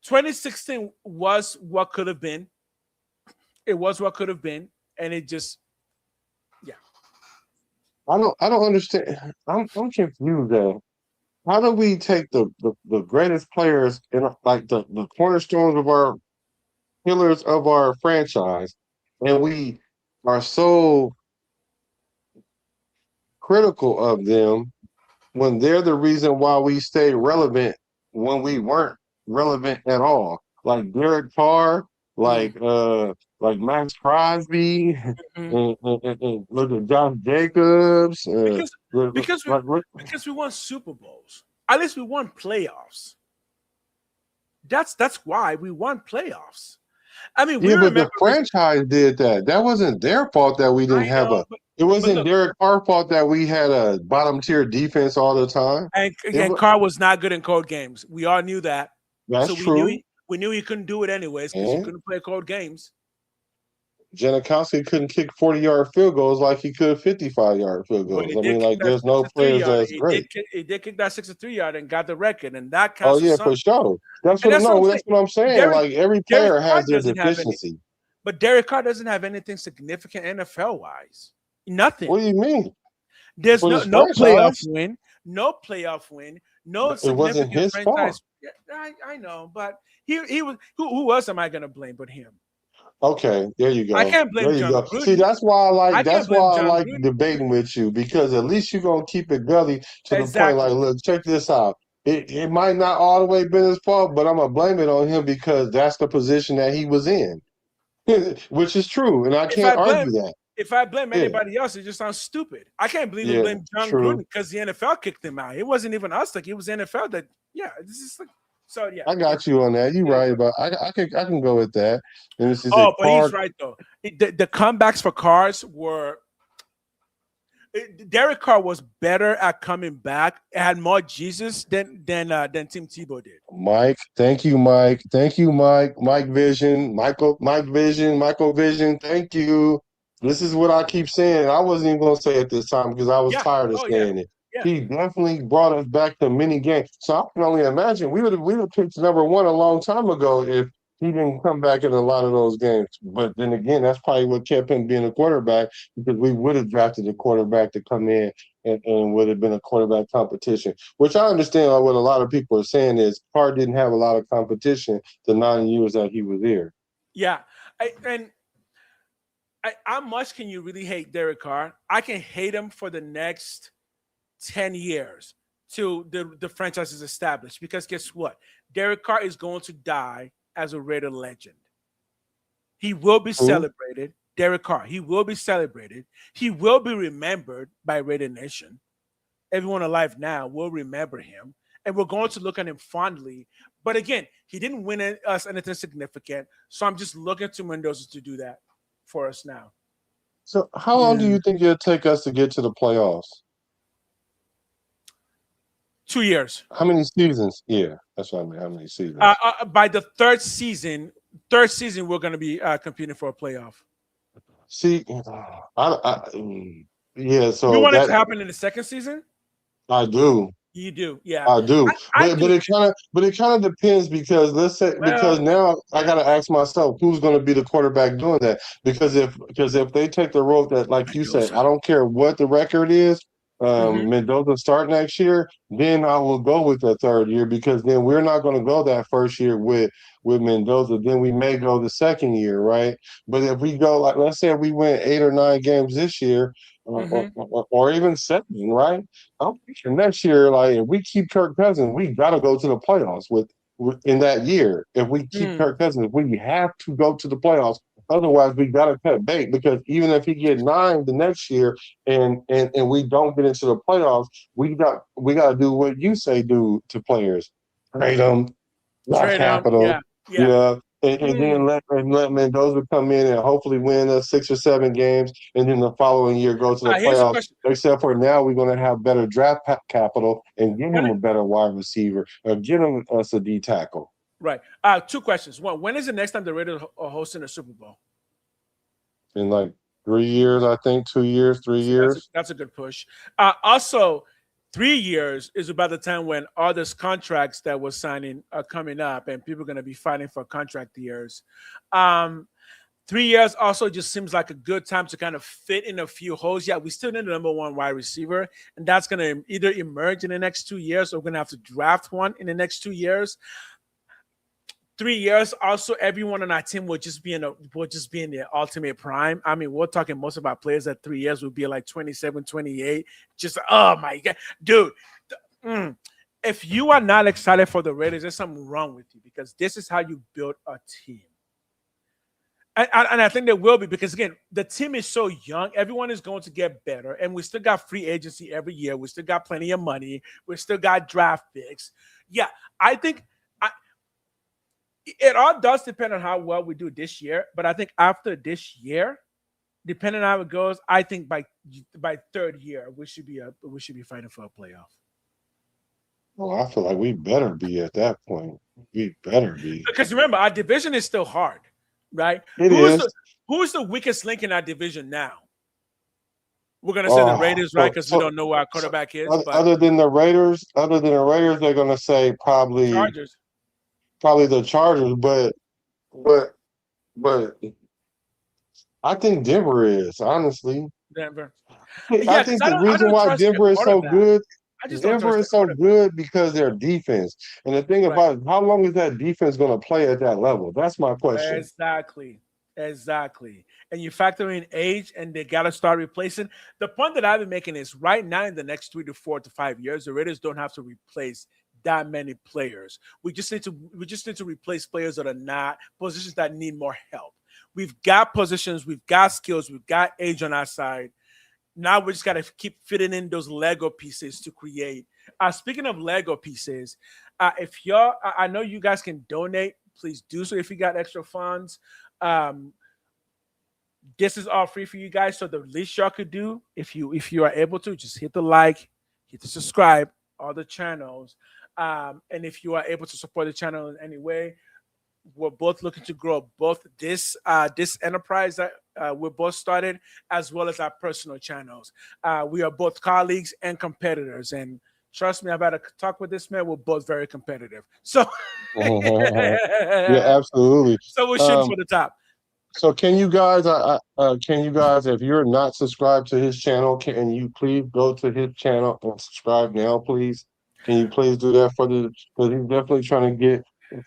2016 was what could have been. It was what could have been, and it just, yeah. I don't understand. I'm confused though. How do we take the greatest players and like the cornerstones of our pillars of our franchise, and we are so critical of them when they're the reason why we stayed relevant when we weren't relevant at all? Like Derek Carr, like Max Crosby, and look at Josh Jacobs. Because we won Super Bowls. At least we won playoffs. That's why we won playoffs. I mean, but the franchise did that. That wasn't their fault that we didn't have it wasn't Derek Carr's fault that we had a bottom tier defense all the time. And Carr was not good in cold games. We all knew that. That's true. We knew he couldn't do it anyways because he couldn't play cold games. Janikowski couldn't kick 40-yard field goals like he could 55-yard field goals. I mean, like, there's no players that's great. He did kick that 63-yard and got the record, and that counts. Oh, yeah, for sure. That's what I'm saying. Like, every player has their deficiency. But Derek Carr doesn't have anything significant NFL-wise. Nothing. What do you mean? There's no playoff win. No playoff win. No significant. It wasn't his fault. Yeah, I know, but he was. Who else am I going to blame but him? Okay, there you go. I can't blame John Gruden. See, that's why I like debating with you because at least you're gonna keep it gully to the point. Like, look, check this out. It might not all the way been his fault, but I'm gonna blame it on him because that's the position that he was in, which is true, and I can't argue that. If I blame Yeah, anybody else, it just sounds stupid. I can't believe we yeah, blame John Gruden true. because the NFL kicked him out. It wasn't even us. Like it was the NFL that. Yeah, this is like. So yeah. I got you on that. You're Yeah, right go. about. I can go with that. And this is a Oh, but he's car. right though. The comebacks for Cars were. Derek Carr was better at coming back. It had more Jesus than Tim Tebow did. Mike, thank you, Mike. Thank you, Mike. Mike Vision, Mike Vision, Michael Vision. Thank you. This is what I keep saying. I wasn't even going to say it this time because I was Yeah. tired of Oh yeah. saying it. Yeah. He definitely brought us back to many games. So I can only imagine we would have picked number one a long time ago if he didn't come back in a lot of those games. But then again, that's probably what kept him being a quarterback because we would have drafted a quarterback to come in and would have been a quarterback competition. Which I understand what a lot of people are saying is Carr didn't have a lot of competition the 9 years that he was there. Yeah. How much can you really hate Derek Carr? I can hate him for the next 10 years till the franchise is established. Because guess what? Derek Carr is going to die as a Raider legend. He will be celebrated. Derek Carr, he will be celebrated. He will be remembered by Raider Nation. Everyone alive now will remember him. And we're going to look at him fondly. But again, he didn't win us anything significant. So I'm just looking to Mendoza to do that for us now. So how long do you think it'll take us to get to the playoffs? 2 years. How many seasons? Yeah, that's what I mean. How many seasons? By the third season, we're going to be competing for a playoff. See, yeah. So You want it to happen in the second season? I do. You do, yeah. I do. I But it kind of depends because because now I gotta ask myself who's gonna be the quarterback doing that. Because if they take the road that, like you said, I don't care what the record is, Mendoza start next year, then I will go with the third year because then we're not gonna go that first year with Mendoza. Then we may go the second year, right? But if we go, like, let's say we win 8 or 9 games this year, or even 7, right? I'm thinking next year, like if we keep Kirk Cousins, we got to go to the playoffs with in that year. If we keep Kirk Cousins, we have to go to the playoffs. Otherwise, we got to cut bait because even if he get 9 the next year and we don't get into the playoffs, we got to do what you say do to players: trade them, draft capital, and then let Mendoza come in and hopefully win us 6 or 7 games, and then the following year go to the playoffs. Except for now, we're going to have better draft capital and give him a better wide receiver or give him us a D tackle. Right. 2 questions. One, when is the next time the Raiders are hosting a Super Bowl? In like 3 years, I think. 2 years, 3 years. That's a good push. Also, 3 years is about the time when all those contracts that we're signing are coming up and people are going to be fighting for contract years. 3 years also just seems like a good time to kind of fit in a few holes. Yeah, we still need the number 1 wide receiver, and that's going to either emerge in the next 2 years or we're going to have to draft one in the next 2 years. 3 years, also everyone on our team will just be in their ultimate prime. I mean, we're talking most of our players at 3 years will be like 27, 28. Just, oh my God, dude. If you are not excited for the Raiders, there's something wrong with you because this is how you build a team. And I think there will be because, again, the team is so young. Everyone is going to get better. And we still got free agency every year. We still got plenty of money. We still got draft picks. Yeah, I think it all does depend on how well we do this year. But I think after this year, depending on how it goes, I think by third year, we should be fighting for a playoff. Well, I feel like we better be at that point. We better be. Because remember, our division is still hard. Right? Who's the weakest link in our division now? We're gonna say the Raiders, right? Because we don't know where our quarterback is. Other than the Raiders, they're gonna say probably Chargers. Probably the Chargers, but I think Denver is honestly. Denver. I think the reason why Denver is so good. Denver is so good because their defense. And the thing about it, how long is that defense going to play at that level? That's my question. Exactly. And you factor in age and they got to start replacing. The point that I've been making is right now in the next 3 to 4 to 5 years, the Raiders don't have to replace that many players. We just need to replace players that are not positions that need more help. We've got positions, we've got skills, we've got age on our side. Now we just got to keep fitting in those Lego pieces to create. Speaking of Lego pieces, if y'all, I know you guys can donate. Please do so if you got extra funds. This is all free for you guys. So the least y'all could do, if you are able to, just hit the like, hit the subscribe, all the channels. And if you are able to support the channel in any way, we're both looking to grow both this enterprise that we're both started, as well as our personal channels. We are both colleagues and competitors, and trust me, I've had a talk with this man. We're both very competitive, so Yeah, absolutely. So we're shooting for the top. So can you guys, if you're not subscribed to his channel, can you please go to his channel and subscribe now, please? Can you please do that because he's definitely trying to get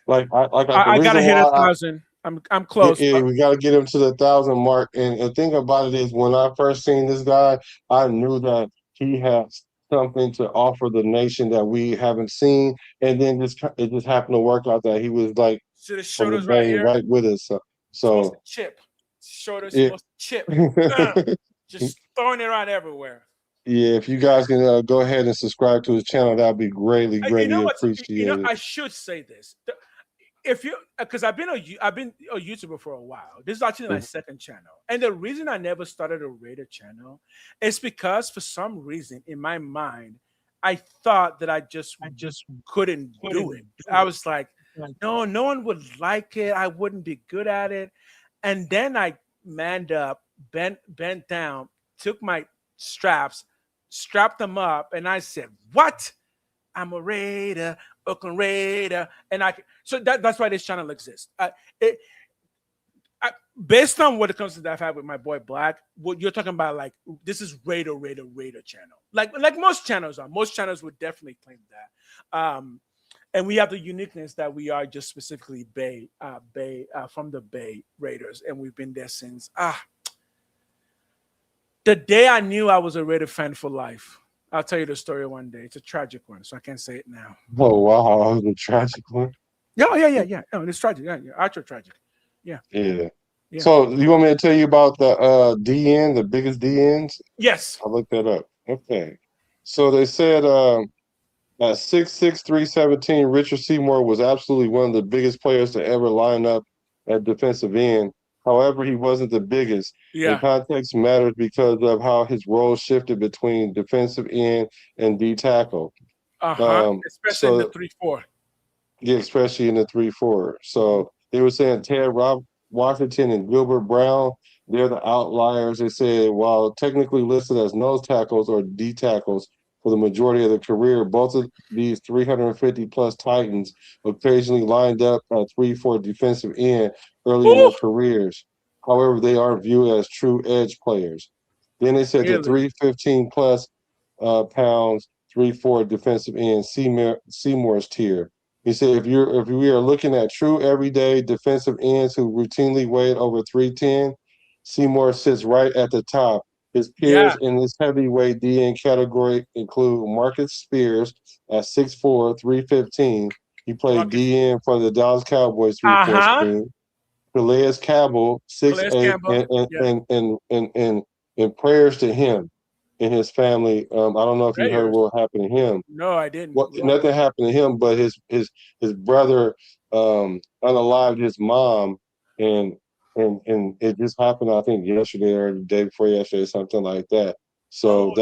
I gotta hit 1,000. I'm close. Yeah, we gotta get him to the 1,000 mark. And the thing about it is, when I first seen this guy, I knew that he has something to offer the nation that we haven't seen. And then it just happened to work out that he was like to the shoulders right here, right with us. So chip, shoulders, yeah. chip, just throwing it around everywhere. Yeah, if you guys can go ahead and subscribe to his channel, that'd be greatly appreciated. I should say this. If you, because I've been a YouTuber for a while. This is actually my second channel, and the reason I never started a Raider channel is because for some reason in my mind, I thought that I just couldn't do it. I was like, no one would like it. I wouldn't be good at it. And then I manned up, bent down, took my straps, strapped them up, and I said, "What? I'm a Raider, Oakland Raider," and so that's why this channel exists. Based on what it comes to that I've had with my boy Black, what you're talking about, like this is Raider channel, like most channels are. Most channels would definitely claim that. And we have the uniqueness that we are just specifically Bay from the Bay Raiders, and we've been there since the day I knew I was a Raider fan for life. I'll tell you the story one day. It's a tragic one, so I can't say it now. Oh wow, it was a tragic one. Yeah. No, it's tragic. Yeah, actual tragic. Yeah. So you want me to tell you about the DN, the biggest DNs? Yes. I'll look that up. Okay. So they said at 6'6", 317, Richard Seymour was absolutely one of the biggest players to ever line up at defensive end. However, he wasn't the biggest. Yeah. The context matters because of how his role shifted between defensive end and D tackle. Especially in the 3-4. Yeah, especially in the 3-4. So they were saying Ted Washington and Gilbert Brown, they're the outliers. They said while technically listed as nose tackles or D tackles for the majority of their career, both of these 350-plus Titans occasionally lined up at 3-4 defensive end early in their careers. However, they aren't viewed as true edge players. Then they said the 315-plus pounds, 3-4 defensive end, Seymour's tier. He said if we are looking at true everyday defensive ends who routinely weighed over 310, Seymour sits right at the top. His peers in this heavyweight DN category include Marcus Spears at 6'4", 315. He played DN for the Dallas Cowboys 3-4 team. Calais Campbell, 6'8", and prayers to him and his family. I don't know if you heard what happened to him. No, I didn't. Nothing happened to him, but his brother unalived his mom, and it just happened, I think, yesterday or the day before yesterday, something like that. So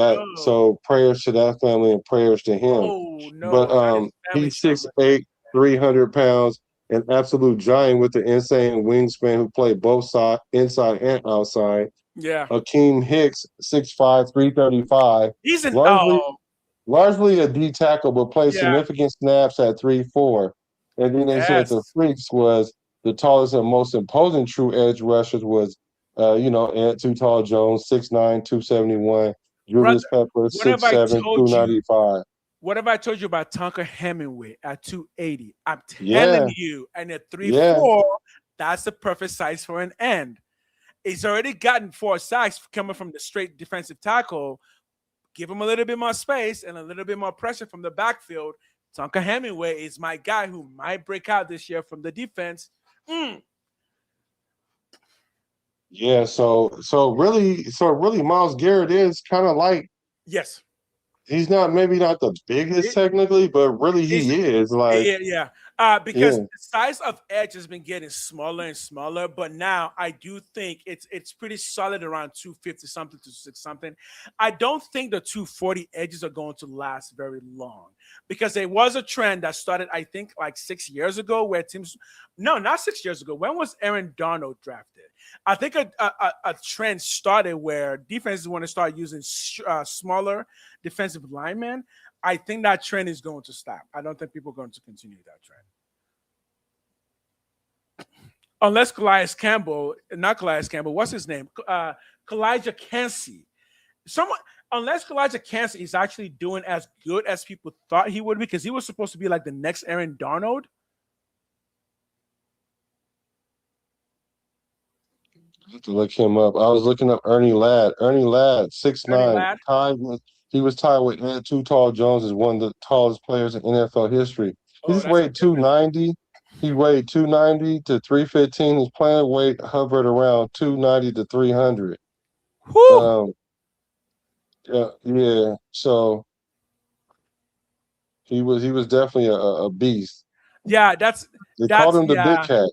so prayers to that family and prayers to him. But he's 6'8", 300 pounds, an absolute giant with the insane wingspan who played both sides, inside and outside. Yeah. Akeem Hicks, 6'5", 335. He's largely a D tackle, but played significant snaps at 3-4. And then they said the freaks was the tallest and most imposing true edge rushers was, Ed Too Tall Jones, 6'9", 271. Julius Pepper, 6'7", 295. What have I told you about Tonka Hemingway at 280? I'm telling you, and at 3'4", that's the perfect size for an end. He's already gotten 4 sacks coming from the straight defensive tackle. Give him a little bit more space and a little bit more pressure from the backfield. Tonka Hemingway is my guy who might break out this year from the defense. Yeah, so really, Miles Garrett is kind of like Yes. he's not maybe not the biggest technically, but really He's he is like yeah. Because yeah. the size of Edge has been getting smaller and smaller, but now I do think it's pretty solid around 250 something to six something. I don't think the 240 edges are going to last very long because there was a trend that started, I think, like 6 years ago where teams, no, not 6 years ago. When was Aaron Darnold drafted? I think a trend started where defenses want to start using smaller defensive linemen. I think that trend is going to stop. I don't think people are going to continue that trend. Unless not Calais Campbell, what's his name? Kalijah Cansey. Someone, unless Kalijah Cansey is actually doing as good as people thought he would be, because he was supposed to be like the next Aaron Darnold. I have to look him up. I was looking up Ernie Ladd. Ernie Ladd, six Ernie nine, Ladd. he was tied with Ed Too Tall Jones as one of the tallest players in NFL history. Oh, He's that's a weighed different. 290. He weighed 290 to 315. His playing weight hovered around 290 to 300. Whew. Um, yeah. So he was definitely a beast. Yeah, They called that's him the Big yeah. Cat.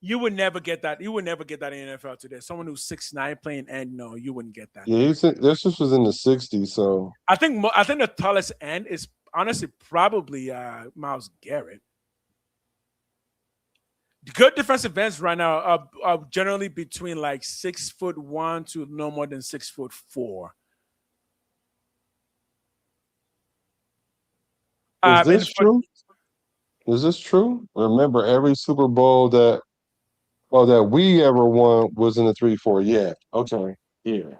You would never get that. You would never get that in NFL today. Someone who's 6'9" playing end, no, you wouldn't get that. Yeah, this was in the 60s. So I think the tallest end is honestly probably Miles Garrett. Good defensive ends right now are generally between like 6'1" to no more than 6'4". is And this true? Is this true? Remember, every Super Bowl that we ever won was in the 3-4. Yeah. Okay. Yeah.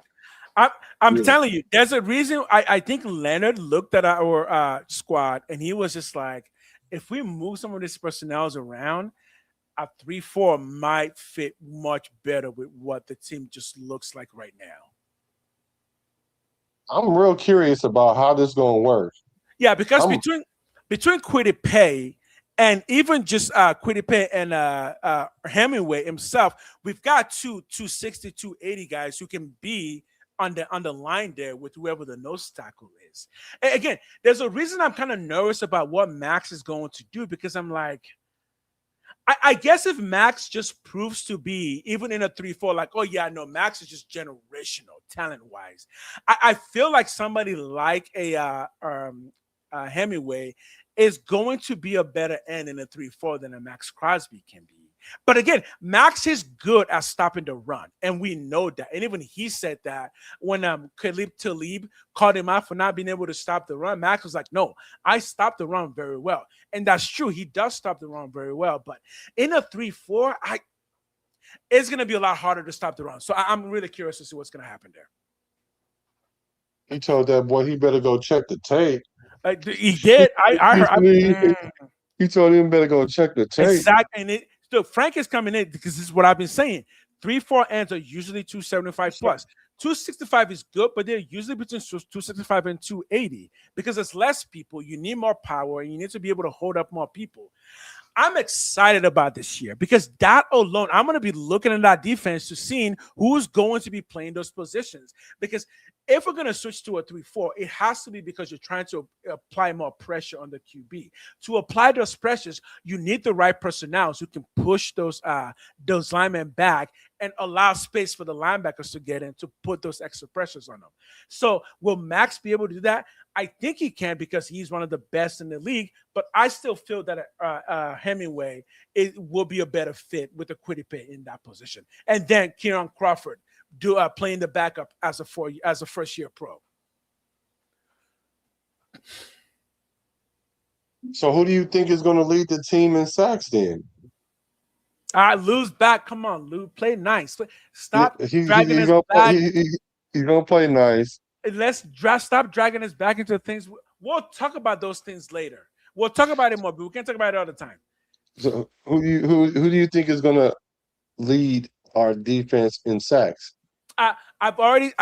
I'm, I'm Yeah. telling you, there's a reason. I think Leonard looked at our squad and he was just like, if we move some of these personnels around, a 3-4 might fit much better with what the team just looks like right now. I'm real curious about how this gonna work. Yeah, because I'm between Kwity Paye and even just Kwity Paye and Hemingway himself, we've got 260, 280 guys who can be on the line there with whoever the nose tackle is. And again, there's a reason I'm kind of nervous about what Max is going to do because I'm like, I guess if Max just proves to be even in a 3-4, like, oh yeah, no, Max is just generational talent wise. I feel like somebody like a Hemingway is going to be a better end in a 3-4 than a Max Crosby can be. But again, Max is good at stopping the run, and we know that. And even he said that when Khalib Talib called him out for not being able to stop the run. Max was like, "No, I stopped the run very well," and that's true. He does stop the run very well. But in a 3-4, it's going to be a lot harder to stop the run. So I'm really curious to see what's going to happen there. he told that boy he better go check the tape. He did. I heard. He told him better go check the tape. Exactly. And look, Frank is coming in because this is what I've been saying. 3-4 ends are usually 275 plus. 265 is good, but they're usually between 265 and 280 because there's less people. You need more power and you need to be able to hold up more people. I'm excited about this year because that alone, I'm going to be looking at that defense to seeing who's going to be playing those positions. Because if we're going to switch to a 3-4, it has to be because you're trying to apply more pressure on the QB. To apply those pressures, you need the right personnel who can push those linemen back and allow space for the linebackers to get in to put those extra pressures on them. So will Max be able to do that? I think he can because he's one of the best in the league, but I still feel that Hemingway will be a better fit with the Kwity Paye in that position. And then Kieran Crawford playing the backup as a first year pro. So who do you think is going to lead the team in sacks then? All right, Lou's back. Come on, Lou. Play nice. Stop He's dragging us gonna back. he's gonna play nice. Stop dragging us back into things. We'll talk about those things later. We'll talk about it more, but we can't talk about it all the time. So who do you think is gonna lead our defense in sacks? I believe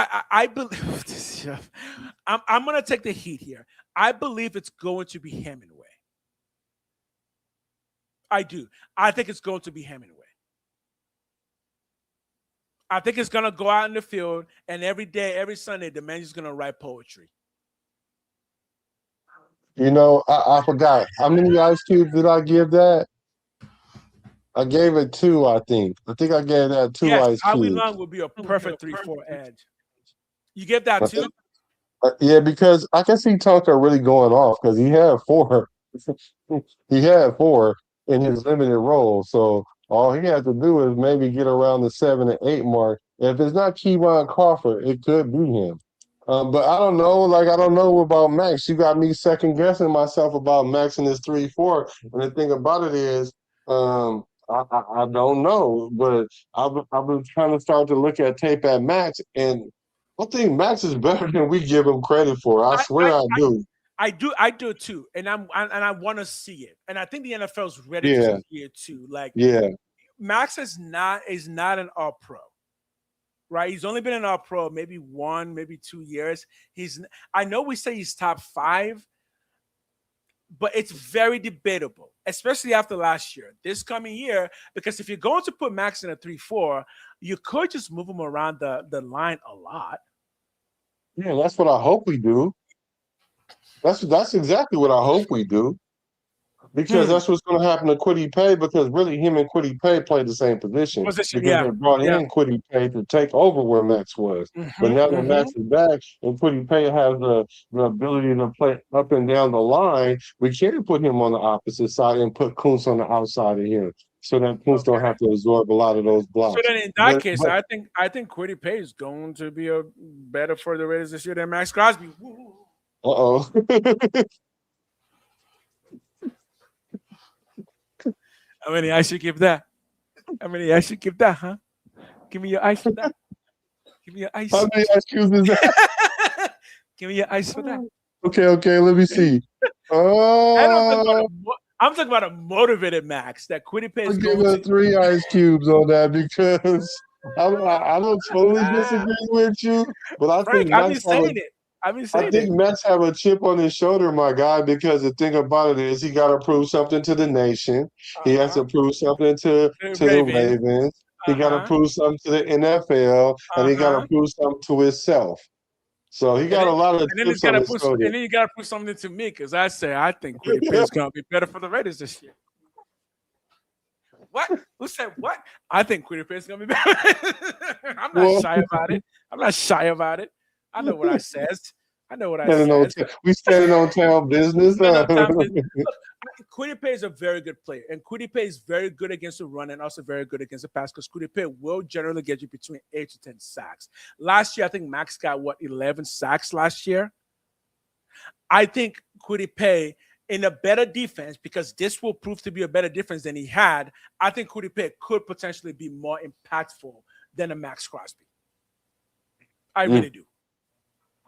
I'm gonna take the heat here. I believe it's going to be Hemingway. I do. I think it's going to be Hemingway. I think it's gonna go out in the field, and every day, every Sunday, the man's gonna write poetry. I forgot. How many ice cubes did I give that? I gave it 2, I think. I think I gave that 2 Yes, ice Howie cubes. Long would be a perfect 3-4 edge. You get that I too? think- Yeah, because I can see Tucker really going off because he had 4. He had 4 in his limited role. So all he had to do is maybe get around the 7 and 8 mark. If it's not Kevon Crawford, it could be him. But I don't know. Like, I don't know about Max. You got me second guessing myself about Max and his 3-4. And the thing about it is, I don't know. But I've been trying to start to look at tape at Max, and I think Max is better than we give him credit for. I swear I do. I do too, and I want to see it, and I think the NFL is ready Yeah. to see it too. Like, Yeah. Max is not an All Pro, right? He's only been an All Pro maybe 1, maybe 2 years. I know we say he's top 5, but it's very debatable, especially after last year. This coming year, because if you're going to put Max in a 3-4, you could just move him around the line a lot. Yeah, that's what I hope we do. That's exactly what I hope we do. Because that's what's going to happen to Kwity Paye, because really him and Kwity Paye play the same position. Because they brought in Kwity Paye to take over where Max was. But now that Max is back and Kwity Paye has the ability to play up and down the line, we can't put him on the opposite side and put Kuntz on the outside of him, so that Kuntz don't have to absorb a lot of those blocks. So then in that case, I think Kwity Paye is going to be a better for the Raiders this year than Max Crosby. Uh-oh. How many ice you give that? How many ice you give that, huh? Give me your ice for that. Give me your ice. How many ice cubes is that? Give me your ice for that. Okay, let me see. Oh, I'm talking about a motivated Max that Kwity Paye is going to 3 ice cubes on that, because I don't totally disagree with you, but I think Max I think Max have a chip on his shoulder, my guy, because the thing about it is he got to prove something to the nation. He has to prove something to the Ravens. He got to prove something to the NFL, and he got to prove something to himself. So he got a lot of chips on his shoulder. And then you got to prove something to me, because I think Kwity Paye is going to be better for the Raiders this year. What? Who said what? I think Kwity Paye is going to be better. I'm not shy about it. I know what I said. We standing on town business. Look, Kwity Paye is a very good player, and Kwity Paye is very good against the run and also very good against the pass, because Kwity Paye will generally get you between 8 to 10 sacks. Last year, I think Max got 11 sacks last year. I think Kwity Paye in a better defense, because this will prove to be a better defense than he had. I think Kwity Paye could potentially be more impactful than a Max Crosby. I really do.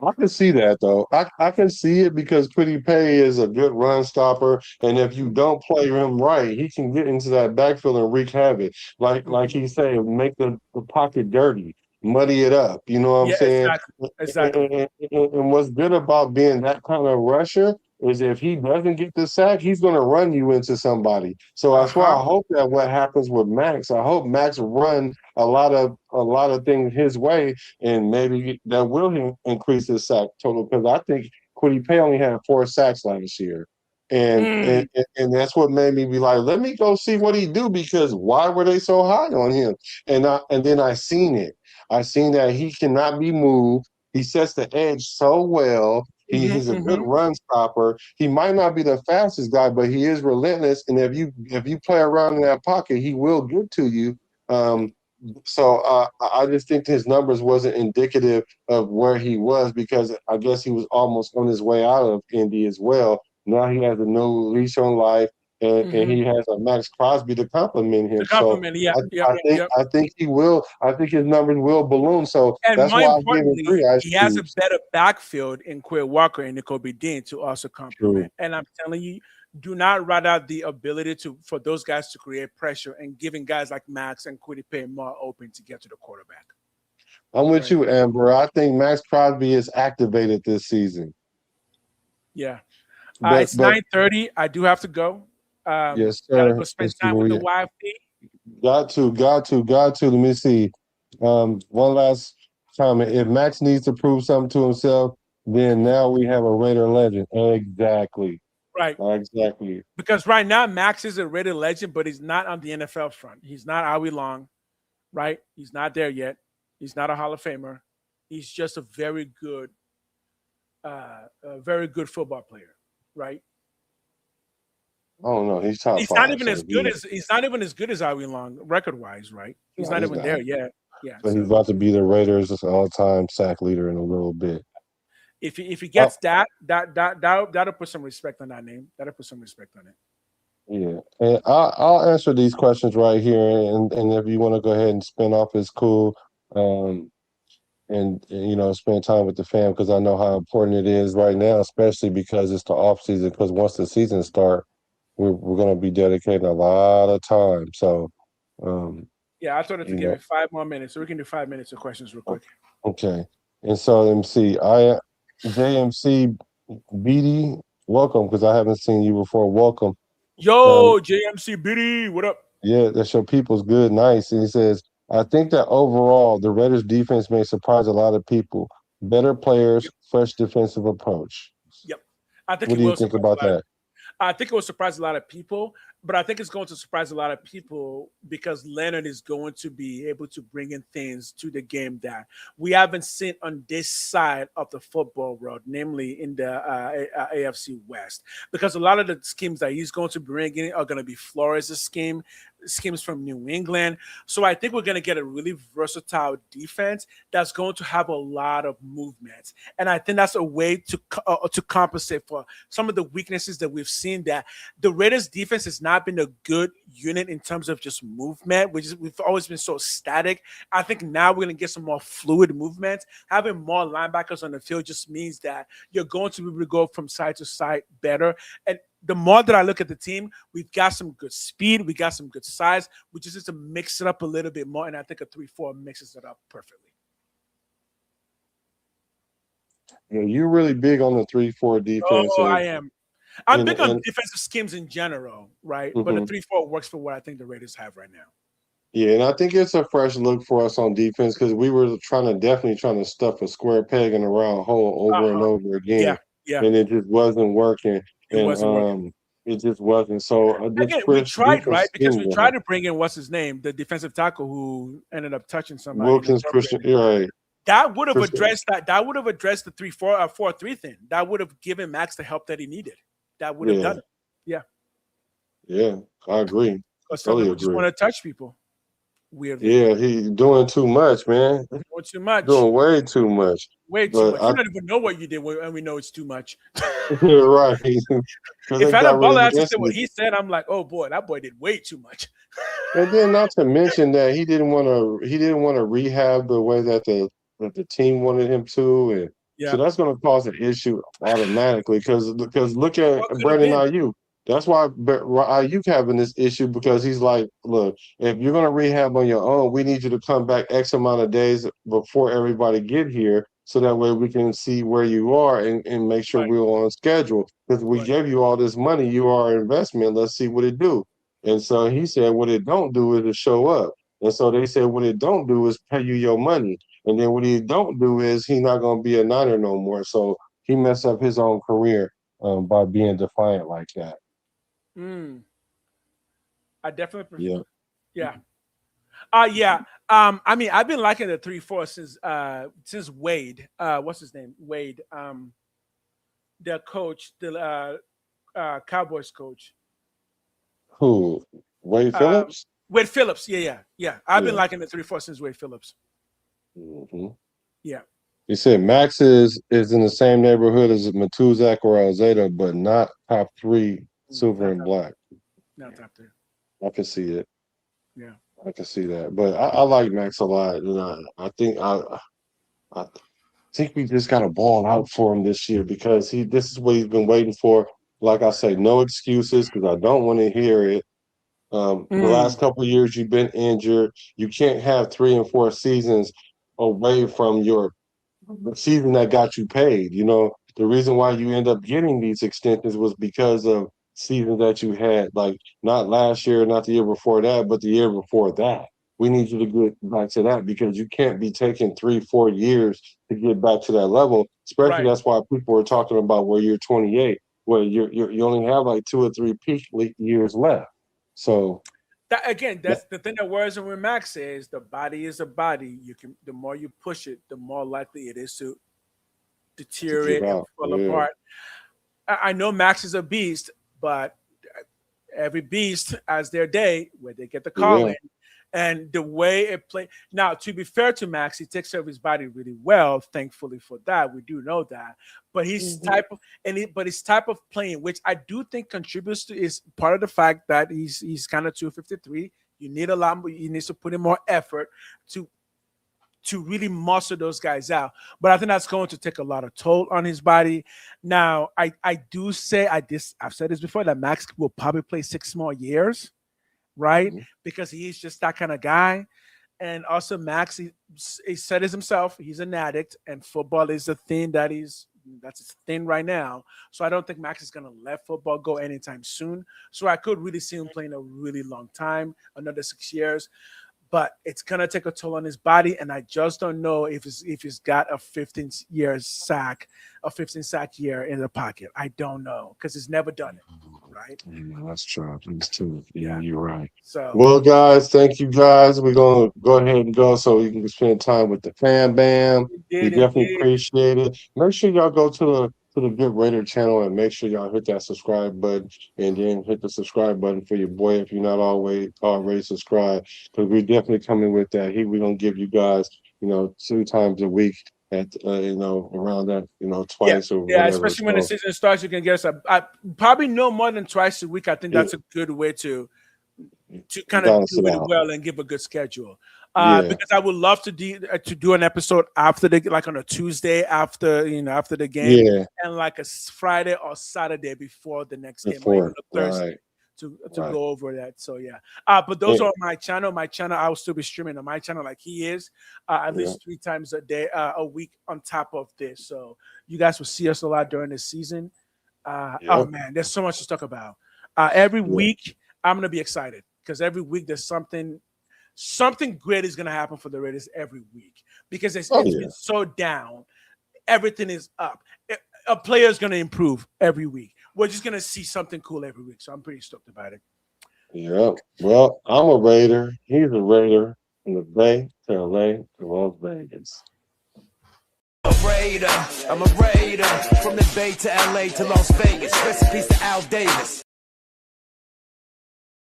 I can see that, though. I can see it, because Kwity Paye is a good run stopper, and if you don't play him right, he can get into that backfield and wreak havoc. Like he said, make the pocket dirty, muddy it up. You know what I'm saying? Exactly. And what's good about being that kind of rusher is if he doesn't get the sack, he's going to run you into somebody. So that's why I hope that what happens with Max, I hope Max run a lot of things his way, and maybe that will increase his sack total, because I think Kwity Paye only had 4 sacks last year. And that's what made me be like, let me go see what he do, because why were they so high on him? And then I seen it. I seen that he cannot be moved. He sets the edge so well. He's a good run stopper. He might not be the fastest guy, but he is relentless. And if you play around in that pocket, he will get to you. So I just think his numbers wasn't indicative of where he was, because I guess he was almost on his way out of Indy as well. Now he has a new leash on life, and he has a Max Crosby to compliment him. I think he will. I think his numbers will balloon. So that's why I give him 3 ice cubes. He has a better backfield in Quay Walker and Nakobe Dean to also compliment. And I'm telling you, do not write out the ability for those guys to create pressure and giving guys like Max and Kwity Paye more open to get to the quarterback. I'm with you, Amber. I think Max Crosby is activated this season. Yeah. It's 9:30. I do have to go. Yes, sir. Gotta go spend time with the wife. Got to. Let me see. One last comment. If Max needs to prove something to himself, then now we have a Raider legend. Exactly. Right. Exactly. Because right now, Max is a Raider legend, but he's not on the NFL front. He's not Howie Long, right? He's not there yet. He's not a Hall of Famer. He's just a very good football player, right? I don't know. He's top He's five. not even So as good as he's not even as good as Howie Long record wise, right? He's no, not he's even not. there yet. Yeah. But So he's about to be the Raiders' all-time sack leader in a little bit. if he gets that'll put some respect on that name. That'll put some respect on it. Yeah, and I'll answer these questions right here, and if you want to go ahead and spin off, it's cool. And you know, spend time with the fam because I know how important it is right now, especially because it's the off season. Because once the season starts, we're going to be dedicating a lot of time. So, Yeah, I told him to you give know, it 5 more minutes, so we can do 5 minutes of questions real quick. okay. And so, JMC BD, welcome because I haven't seen you before. Welcome. Yo, JMC BD, what up? Yeah, that's your people's good, nice. And he says, I think that overall the Raiders defense may surprise a lot of people. Better players, fresh defensive approach. Yep. I think What do you think about that? I think it will surprise a lot of people, but I think it's going to surprise a lot of people because Leonard is going to be able to bring in things to the game that we haven't seen on this side of the football world, namely in the AFC West. Because a lot of the schemes that he's going to bring in are going to be Flores' schemes from New England. So I think we're going to get a really versatile defense that's going to have a lot of movement. And I think that's a way to compensate for some of the weaknesses that we've seen, that the Raiders defense has not been a good unit in terms of just movement. We've always been so static. I think now we're going to get some more fluid movement. Having more linebackers on the field just means that you're going to be able to go from side to side better. And the more that I look at the team, we've got some good speed, we got some good size. We just need to mix it up a little bit more, and I think a 3-4 mixes it up perfectly. Yeah, you're really big on the 3-4 defense. Oh, I am. I'm big on defensive schemes in general, right? But the 3-4 works for what I think the Raiders have right now. Yeah, and I think it's a fresh look for us on defense because we were definitely trying to stuff a square peg in a round hole over and over again. Yeah. And it just wasn't working. It wasn't working. It just wasn't. So again, we tried, right? Because we tried to bring in what's his name, the defensive tackle who ended up touching somebody. Wilkins Christian, right. That would have addressed that. That would have addressed the 4-3 thing. That would have given Max the help that he needed. That would have done it. Yeah. Yeah, I agree. But some people just want to touch people. Weirdly. Yeah, he's doing too much, man. Doing too much. Doing way too much. Way too much. You don't even know what you did, and we know it's too much. Right. If Adam Butler actually said what he said, I'm like, oh boy, that boy did way too much. And then, not to mention that he didn't want to rehab the way that the team wanted him to, and so that's going to cause an issue automatically. Because look at Brandon Ayuk. That's why Ayuk having this issue, because he's like, look, if you're going to rehab on your own, we need you to come back X amount of days before everybody get here, so that way we can see where you are and make sure we're on schedule. Because we gave you all this money, you are an investment. Let's see what it do. And so he said, what it don't do is to show up. And so they said, what it don't do is pay you your money. And then what he don't do is he's not going to be a Niner no more. So he messed up his own career by being defiant like that. I definitely prefer. Yeah. I mean, I've been liking the 3-4 since Wade. What's his name? Wade. The coach, the Cowboys coach. Who? Wade Phillips? Wade Phillips. Yeah. I've been liking the 3-4 since Wade Phillips. Mm-hmm. Yeah. He said Max is in the same neighborhood as Matuzak or Alzada, but not top 3 silver and black. Not top 3. I can see it. Yeah. I can see that. But I like Max a lot. And I think we just got a ball out for him this year, because this is what he's been waiting for. Like I say, no excuses, because I don't want to hear it. The last couple of years you've been injured. You can't have 3 and 4 seasons away from the season that got you paid. You know, the reason why you end up getting these extensions was because of seasons that you had, like not last year, not the year before that, but the year before that. we need you to get back to that because you can't be taking 3-4 years to get back to that level. Especially Right. that's why people were talking about where you're 28, where you only have like 2 or 3 peak years left. So That again, that's the thing that worries me with Max is the body is a body. You can the more you push it, the more likely it is to deteriorate and fall apart. I know Max is a beast, but every beast has their day where they get the call in. And the way it play now, to be fair to Max, he takes care of his body really well. Thankfully for that, we do know that. But his type of his type of playing, which I do think contributes to, is part of the fact that he's kind of 253. You need a lot more. You need to put in more effort to really muscle those guys out. But I think that's going to take a lot of toll on his body. Now, I do say I've said this before that Max will probably play 6 more years. Right, because he's just that kind of guy, and also Max, he said it himself. He's an addict, and football is a thing that's his thing right now. So I don't think Max is gonna let football go anytime soon. So I could really see him playing a really long time, another 6 years. But it's gonna take a toll on his body, and I just don't know if he's got a 15 sack year in the pocket. I don't know because he's never done it. Right? Yeah, that's true. That's true. Yeah, you're right. So, well, guys, thank you, guys. We're gonna go ahead and go so you can spend time with the Fam Bam. We definitely appreciate it. Make sure y'all go to the Get Raider channel and make sure y'all hit that subscribe button and then hit the subscribe button for your boy if you're not already subscribed. Because we're definitely coming with that. We're gonna give you guys, 2 times a week at around that, twice or whatever. Especially when the season starts, you can get us probably no more than twice a week. I think that's a good way to kind of do it well and give a good schedule. Because I would love to do an episode after on a Tuesday after the game, and like a Friday or Saturday before the next game, or even a Thursday. To go over that. So but those are my channel. My channel, I will still be streaming on my channel like he is, at least 3 times a week on top of this. So you guys will see us a lot during the season. Oh man, there's so much to talk about. Every week I'm gonna be excited because every week there's something great is gonna happen for the Raiders every week because it's been so down. Everything is up. A player is gonna improve every week. We're just going to see something cool every week. So I'm pretty stoked about it. Yeah. Well, I'm a Raider. He's a Raider from the Bay to LA to Las Vegas. I'm a Raider from the Bay to LA to Las Vegas. Recipes to Al Davis.